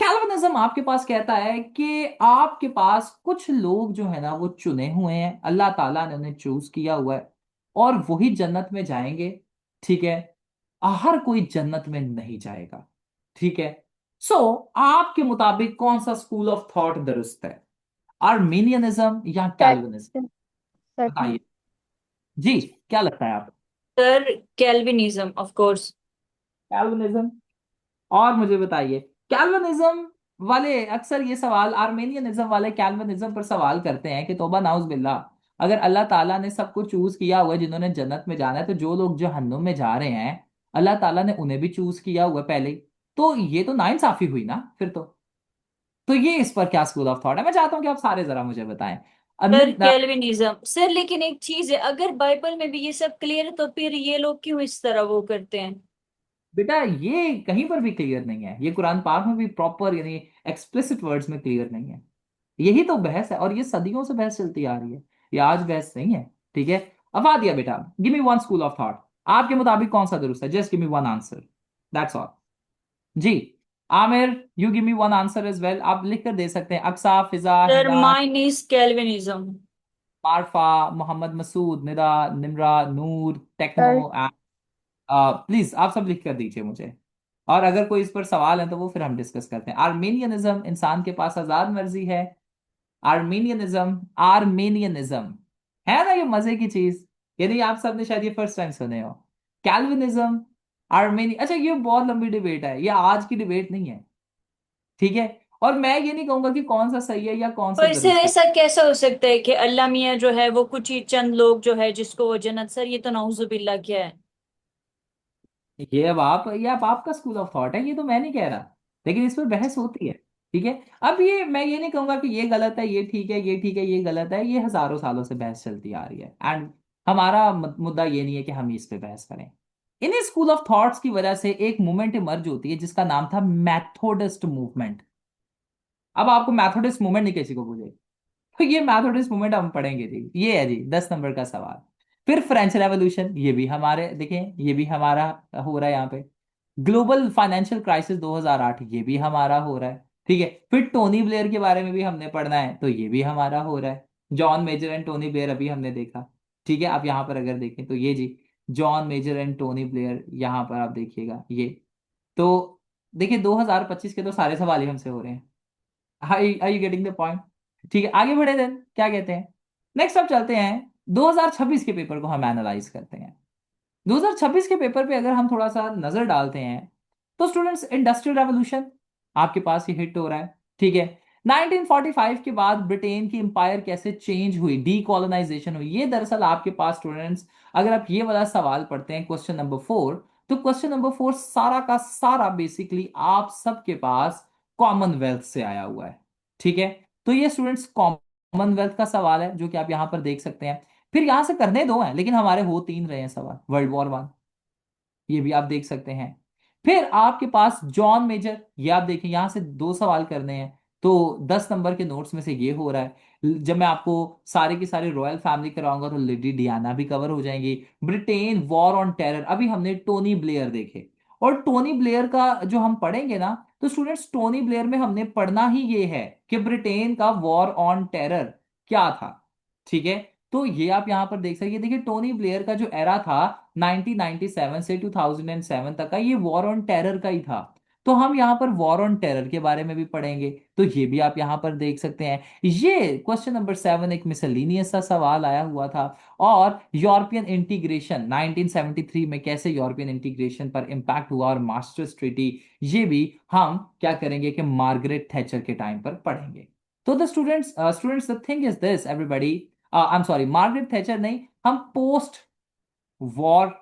A: कैल्विनिज्म आपके पास कहता है कि आपके पास कुछ लोग जो है ना वो चुने हुए हैं, अल्लाह ताला ने उन्हें चूज किया हुआ है, और वही जन्नत में जाएंगे, ठीक है। हर कोई जन्नत में नहीं जाएगा, ठीक है। सो आपके मुताबिक कौन सा स्कूल ऑफ थॉट दुरुस्त है, आर्मीनियनिज्म या कैल्विनिज्म?
C: सेकंड।
A: बताइए जी, क्या लगता है आप?
D: Sir Calvinism of course.
A: Calvinism. और मुझे बताइए, कैल्विनिज्म वाले अक्सर ये सवाल, आर्मेनियनिज्म वाले कैल्विनिज्म पर सवाल करते हैं कि तौबा नाउज बिल्ला, अगर अल्लाह ताला ने सबको चूज किया हुआ है जिन्होंने जन्नत में जाना है, तो जो लोग जहन्नुम में जा रहे हैं अल्लाह ताला ने उन्हें भी चूज किया हुआ है पहले ही, तो ये तो नाइंसाफी हुई ना फिर तो ये इस पर क्या स्कूल ऑफ थॉट है? मैं चाहता हूँ कि आप सारे जरा मुझे बताएं।
D: सर
A: अनिल
D: कैल्विनिज्म सर, लेकिन एक चीज है, अगर बाइबल में भी ये सब क्लियर है तो फिर ये लोग क्यों इस तरह वो करते हैं?
A: बेटा ये कहीं पर भी क्लियर नहीं है, ये कुरान पाक में भी प्रॉपर यानी एक्सप्लिसिट वर्ड्स में क्लियर नहीं है। यही तो बहस है, और ये सदियों से बहस चलती आ रही है, ये आज बहस नहीं है, ठीक है। अब आ दिया बेटा, give me one school of thought, आपके मुताबिक कौन सा दुरुस्त है? Just give me one answer, that's all जी। Aamir, you give me one answer as well, आप लिख कर दे सकते हैं। Aqsa, Fiza,
D: sir
A: Hina,
D: mine is Calvinism.
A: Marfa, Mohammad Masood, Nida, Nimra, Noor, techno,
C: sir
A: please आप सब लिख कर दीजिए मुझे। और अगर कोई इस पर सवाल है तो वो फिर हम डिस्कस करते हैं। आर्मेनियनिज्म, इंसान के पास आजाद मर्जी है, आर्मेनियनिज्म, आर्मेनियनिज्म, है ना ये मजे की चीज, यानी आप सबने शायद ये फर्स्ट टाइम सुने हो। कैल्विनिज्म, आर्मेनी, अच्छा ये बहुत लंबी डिबेट है, ये आज की डिबेट नहीं है, ठीक है। और मैं ये नहीं कहूंगा कि कौन सा सही है या कौन सा
D: पर सर
A: दुरुस्त है।
D: ऐसा कैसा हो सकता है कि अल्लाह मियाँ जो है वो कुछ ही चंद लोग जो है जिसको वो जन्नत, सर ये तो नाउजुबिल्ला क्या है।
A: ये अब आपका स्कूल ऑफ थॉट है, ये तो मैं नहीं कह रहा, लेकिन इस पर बहस होती है, ठीक है। अब ये मैं ये नहीं कहूंगा कि ये गलत है, ये ठीक है, ये ठीक है, ये गलत है, ये हजारों सालों से बहस चलती आ रही है, एंड हमारा मुद्दा ये नहीं है कि हम इस पे बहस करें। इन्हीं स्कूल ऑफ थॉट्स की वजह से एक मूवमेंट इमर्ज होती है जिसका नाम था मैथोडिस्ट मूवमेंट। अब आपको मैथोडिस्ट मूवमेंट नहीं किसी को पूछे, तो ये मैथोडिस्ट मूवमेंट हम पढ़ेंगे जी, ये है जी 10 नंबर का सवाल। फिर फ्रेंच रेवोल्यूशन, ये भी हमारे देखें, ये भी हमारा हो रहा है यहाँ पे। ग्लोबल फाइनेंशियल क्राइसिस 2008, ये भी हमारा हो रहा है, ठीक है। फिर टोनी ब्लेयर के बारे में भी हमने पढ़ना है, तो ये भी हमारा हो रहा है। John Major and Tony Blair अभी हमने देखा, ठीक है। आप यहाँ पर अगर देखें तो ये जी, John Major and Tony Blair, यहाँ पर आप देखिएगा ये। तो देखिए 2025 के तो सारे सवाल ही हमसे हो रहे हैं, are you getting the point? ठीक है, आगे बढ़े देन, क्या कहते हैं। नेक्स्ट अब चलते हैं 2026 के पेपर को हम एनालाइज करते हैं। 2026 के पेपर पे अगर हम थोड़ा सा नजर डालते हैं, तो स्टूडेंट्स इंडस्ट्रियल रेवोल्यूशन आपके पास ये हिट हो रहा है, ठीक है। 1945 के बाद ब्रिटेन की एम्पायर कैसे चेंज हुई, डीकोलोनाइजेशन हुई, ये दरअसल आपके पास स्टूडेंट्स, अगर आप ये वाला सवाल पढ़ते हैं क्वेश्चन नंबर 4, तो क्वेश्चन नंबर 4 सारा का सारा बेसिकली आप सबके पास कॉमनवेल्थ से आया हुआ है, ठीक है। तो ये स्टूडेंट्स कॉमनवेल्थ का सवाल है जो कि आप यहां पर देख सकते हैं। फिर यहां से करने दो हैं, लेकिन हमारे हो तीन रहे हैं सवाल, वर्ल्ड वॉर 1, ये भी आप देख सकते हैं। फिर आपके पास जॉन मेजर, ये आप देखें यहां से दो सवाल करने हैं, तो 10 नंबर के नोट्स में से ये हो रहा है। जब मैं आपको सारे की सारी रॉयल फैमिली कराऊंगा तो लेडी डियाना भी कवर हो जाएंगी। ब्रिटेन वॉर ऑन टेरर, अभी हमने टोनी ब्लेयर देखे, और टोनी ब्लेयर का जो हम पढ़ेंगे ना, तो स्टूडेंट्स टोनी ब्लेयर में हमने पढ़ना ही ये है कि ब्रिटेन का वॉर ऑन टेरर क्या था, ठीक है। तो ये आप यहां पर देख सकते, देखिए टोनी ब्लेयर का जो एरा था 1997 से 2007 तक का, ये वॉर ऑन टेरर का ही था। तो हम यहाँ पर वॉर ऑन टेरर के बारे में भी पढ़ेंगे, तो ये भी आप यहाँ पर देख सकते हैं। ये क्वेश्चन नंबर 7 एक मिसलिनियस सा सवाल आया हुआ था। और यूरोपियन इंटीग्रेशन 1973 में कैसे यूरोपियन इंटीग्रेशन पर इंपैक्ट हुआ, और मास्टर्स ट्रीटी, ये भी हम क्या करेंगे कि मार्गरेट थैचर के टाइम पर पढ़ेंगे। तो the students the thing is this everybody, I am sorry, Margaret Thatcher नहीं, हम पोस्ट वॉर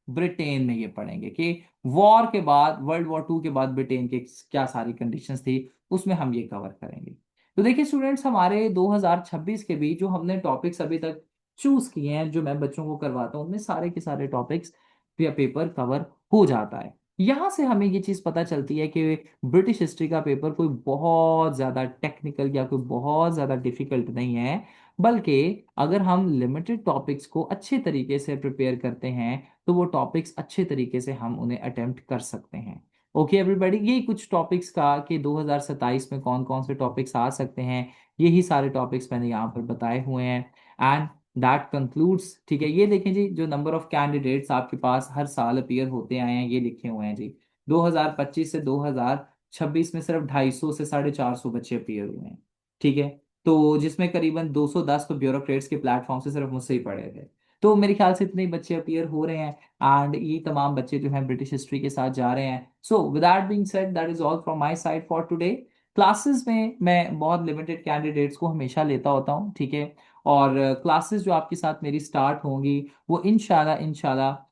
A: ब्रिटेन में ये पढ़ेंगे कि वॉर के बाद, वर्ल्ड वॉर 2 के बाद ब्रिटेन के क्या सारी कंडीशंस थी, उसमें हम ये कवर करेंगे। तो देखिए स्टूडेंट्स, हमारे 2026 के भी जो हमने टॉपिक्स अभी तक चूज किए हैं, जो मैं बच्चों को करवाता हूँ, उनमें सारे के सारे टॉपिक्स या पेपर कवर हो जाता है। यहाँ से हमें ये चीज़ पता चलती है कि ब्रिटिश हिस्ट्री का पेपर कोई बहुत ज़्यादा टेक्निकल या कोई बहुत ज़्यादा डिफिकल्ट नहीं है, बल्कि अगर हम लिमिटेड टॉपिक्स को अच्छे तरीके से प्रिपेयर करते हैं, तो वो टॉपिक्स अच्छे तरीके से हम उन्हें अटेम्प्ट कर सकते हैं। ओके एवरीबॉडी, यही कुछ टॉपिक्स का कि 2027 में कौन कौन से टॉपिक्स आ सकते हैं, यही सारे टॉपिक्स मैंने यहाँ पर बताए हुए हैं। एंड दैट कंक्लूड्स, ठीक है। ये देखें जी, जो नंबर ऑफ कैंडिडेट्स आपके पास हर साल अपीयर होते आए हैं, ये लिखे हुए हैं जी। 2025 से 2026 में सिर्फ 250 से 450 बच्चे अपीयर हुए हैं, ठीक है। तो जिसमें करीबन 210 तो ब्यूरोक्रेट्स के प्लेटफॉर्म से सिर्फ मुझसे ही पढ़े थे। तो मेरे ख्याल से इतने ही बच्चे अपीयर हो रहे हैं, एंड ये तमाम बच्चे जो हैं ब्रिटिश हिस्ट्री के साथ जा रहे हैं। So with that being said, that is all from my side for today. Classes में मैं बहुत लिमिटेड कैंडिडेट्स को हमेशा लेता होता हूँ, ठीक है। और क्लासेस जो आपके साथ मेरी स्टार्ट होंगी, वो इंशाल्लाह इंशाल्लाह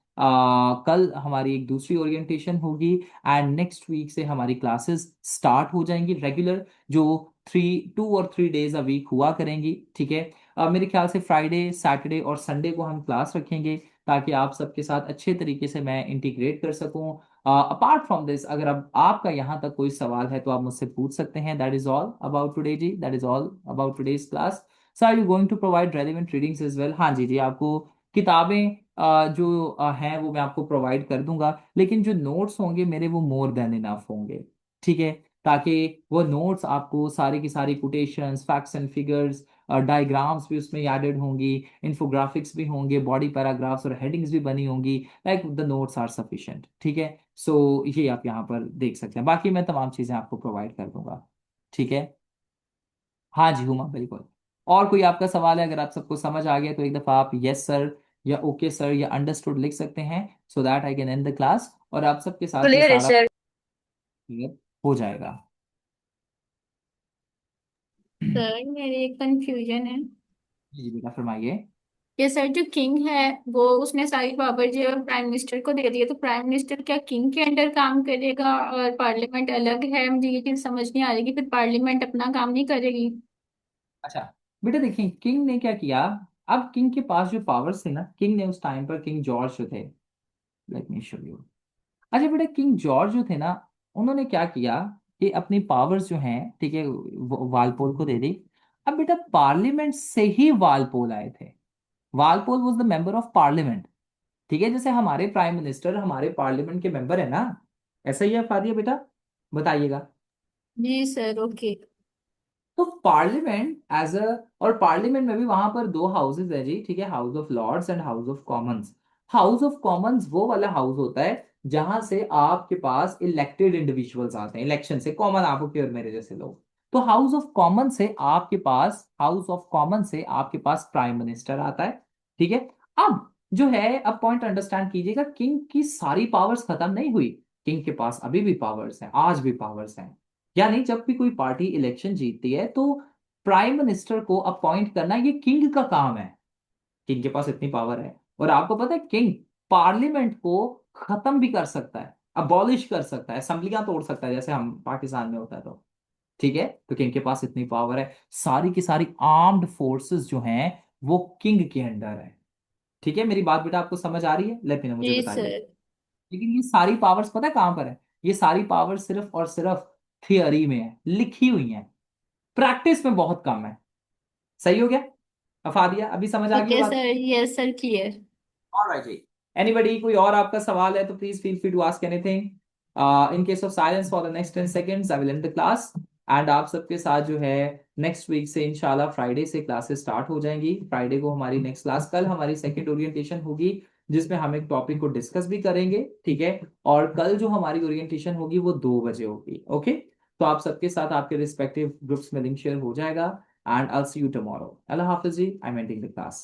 A: कल हमारी एक दूसरी ओरिएंटेशन होगी, एंड नेक्स्ट वीक से हमारी क्लासेस स्टार्ट हो जाएंगी रेगुलर, जो 2 और 3 डेज अ वीक हुआ करेंगी, ठीक है। मेरे ख्याल से फ्राइडे, सैटरडे और संडे को हम क्लास रखेंगे, ताकि आप सबके साथ अच्छे तरीके से मैं इंटीग्रेट कर सकूं। अपार्ट फ्रॉम दिस, अगर अब आपका यहाँ तक कोई सवाल है तो आप मुझसे पूछ सकते हैं। That is all about today जी, that is all about today's class. Sir are you going to provide relevant readings as well? हाँ जी जी, आपको किताबें जो हैं वो मैं आपको प्रोवाइड कर दूंगा, लेकिन जो नोट्स होंगे मेरे वो मोर देन इनफ होंगे, ठीक है। ताकि वो नोट्स आपको सारी की सारी quotations, facts and figures, diagrams भी उसमें एडेड होंगी, इन्फोग्राफिक्स भी होंगे, बॉडी पैराग्राफ्स और हेडिंग्स भी बनी होंगी, like the notes are sufficient, ठीक है। सो ये आप यहाँ पर देख सकते हैं, बाकी मैं तमाम चीज़ें आपको प्रोवाइड कर दूंगा, ठीक है। हाँ जी हुमा, बिल्कुल। और कोई आपका सवाल है? अगर आप सबको समझ आ गया तो एक दफ़ा आप यस सर या ओके सर या अंडरस्टूड लिख सकते हैं, so that I can and the class, और आप सबके साथ ये
D: क्लियर है
A: सारा
D: सर।
A: क्लियर हो जाएगा। जी
F: सर मेरी एक कंफ्यूजन है
A: जी बेटा फरमाइए।
F: कि सर जो किंग है वो उसने सारी पावर जो प्राइम मिनिस्टर को दे दी है, तो प्राइम मिनिस्टर क्या किंग के अंडर काम करेगा और पार्लियामेंट अलग है? मुझे ये चीज समझ नहीं आ रही कि फिर पार्लियामेंट अपना काम नहीं करेगी।
A: अच्छा बेटा देखिए, किंग ने क्या किया। अब किंग के पास जो पावर्स थे ना, किंग ने उस टाइम पर, किंग जॉर्ज जो थे, लेट मी शो यू। अच्छा बेटा, किंग जॉर्ज जो थे ना, उन्होंने क्या किया कि अपनी पावर्स जो हैं, ठीक है, वालपोल को दे दी। अब बेटा पार्लियामेंट से ही वालपोल आए थे। Walpole was the member of parliament. ठीक है, जैसे हमारे प्राइम मिनिस्टर हमारे पार्लियामेंट के मेंबर है ना, ऐसा ही है फादिया बेटा, बताइएगा।
F: जी सर, ओके।
A: तो पार्लियामेंट एज अ, और पार्लियामेंट में भी वहां पर दो हाउसेज है जी, ठीक है, house of lords and house of commons. House of commons वो वाला हाउस होता है जहां से आपके पास इलेक्टेड इंडिविजुअल्स आते हैं, इलेक्शन से, कॉमन आपके और मेरे जैसे लोग। तो हाउस ऑफ कॉमन से आपके पास, हाउस ऑफ कॉमन से आपके पास प्राइम मिनिस्टर आता है। ठीक है। अब जो है, अब पॉइंट अंडरस्टैंड कीजिएगा, किंग की सारी पावर्स खत्म नहीं हुई। किंग के पास अभी भी पावर्स हैं, आज भी पावर्स हैं। यानी जब भी कोई पार्टी इलेक्शन जीतती है तो प्राइम मिनिस्टर को अपॉइंट करना ये किंग का काम है। किंग के पास इतनी पावर है। और आपको पता है, किंग पार्लियामेंट को खत्म भी कर सकता है, अबॉलिश कर सकता है, असेंबलियां तोड़ सकता है, जैसे हम पाकिस्तान में होता है तो। ठीक है, तो किंग के पास इतनी पावर है। सारी की सारी आर्म्ड फोर्सेस जो हैं वो किंग के अंडर है। ठीक है, मेरी बात बेटा आपको समझ आ रही है? लेकिन मुझे
F: जी
A: बताइए।
F: सर।
A: लेकिन ये सारी पावर्स पता है कहां पर है? ये सारी पावर सिर्फ और सिर्फ थियरी में है, लिखी हुई है, प्रैक्टिस में बहुत कम है। सही हो गया? अफादिया अभी समझ आ
F: ठीक
A: गई
F: है
A: बात?
F: Sir, yes sir, clear.
A: Alright जी। एनीबॉडी, कोई और आपका सवाल है तो please feel free to ask anything. In case of silence for the next 10 seconds I will end the class. And आप सबके साथ जो है, नेक्स्ट वीक से इंशाल्लाह फ्राइडे से क्लासेस स्टार्ट हो जाएंगी। फ्राइडे को हमारी नेक्स्ट क्लास, कल हमारी सेकंड ओरिएंटेशन होगी जिसमें हम एक टॉपिक को डिस्कस भी करेंगे। ठीक है। और कल जो हमारी ओरिएंटेशन होगी वो 2 बजे होगी। ओके। तो आप सबके साथ आपके रिस्पेक्टिव ग्रुप्स में लिंक शेयर हो जाएगा। And I see you tomorrow. अल्लाह हाफिज जी, I am ending the class.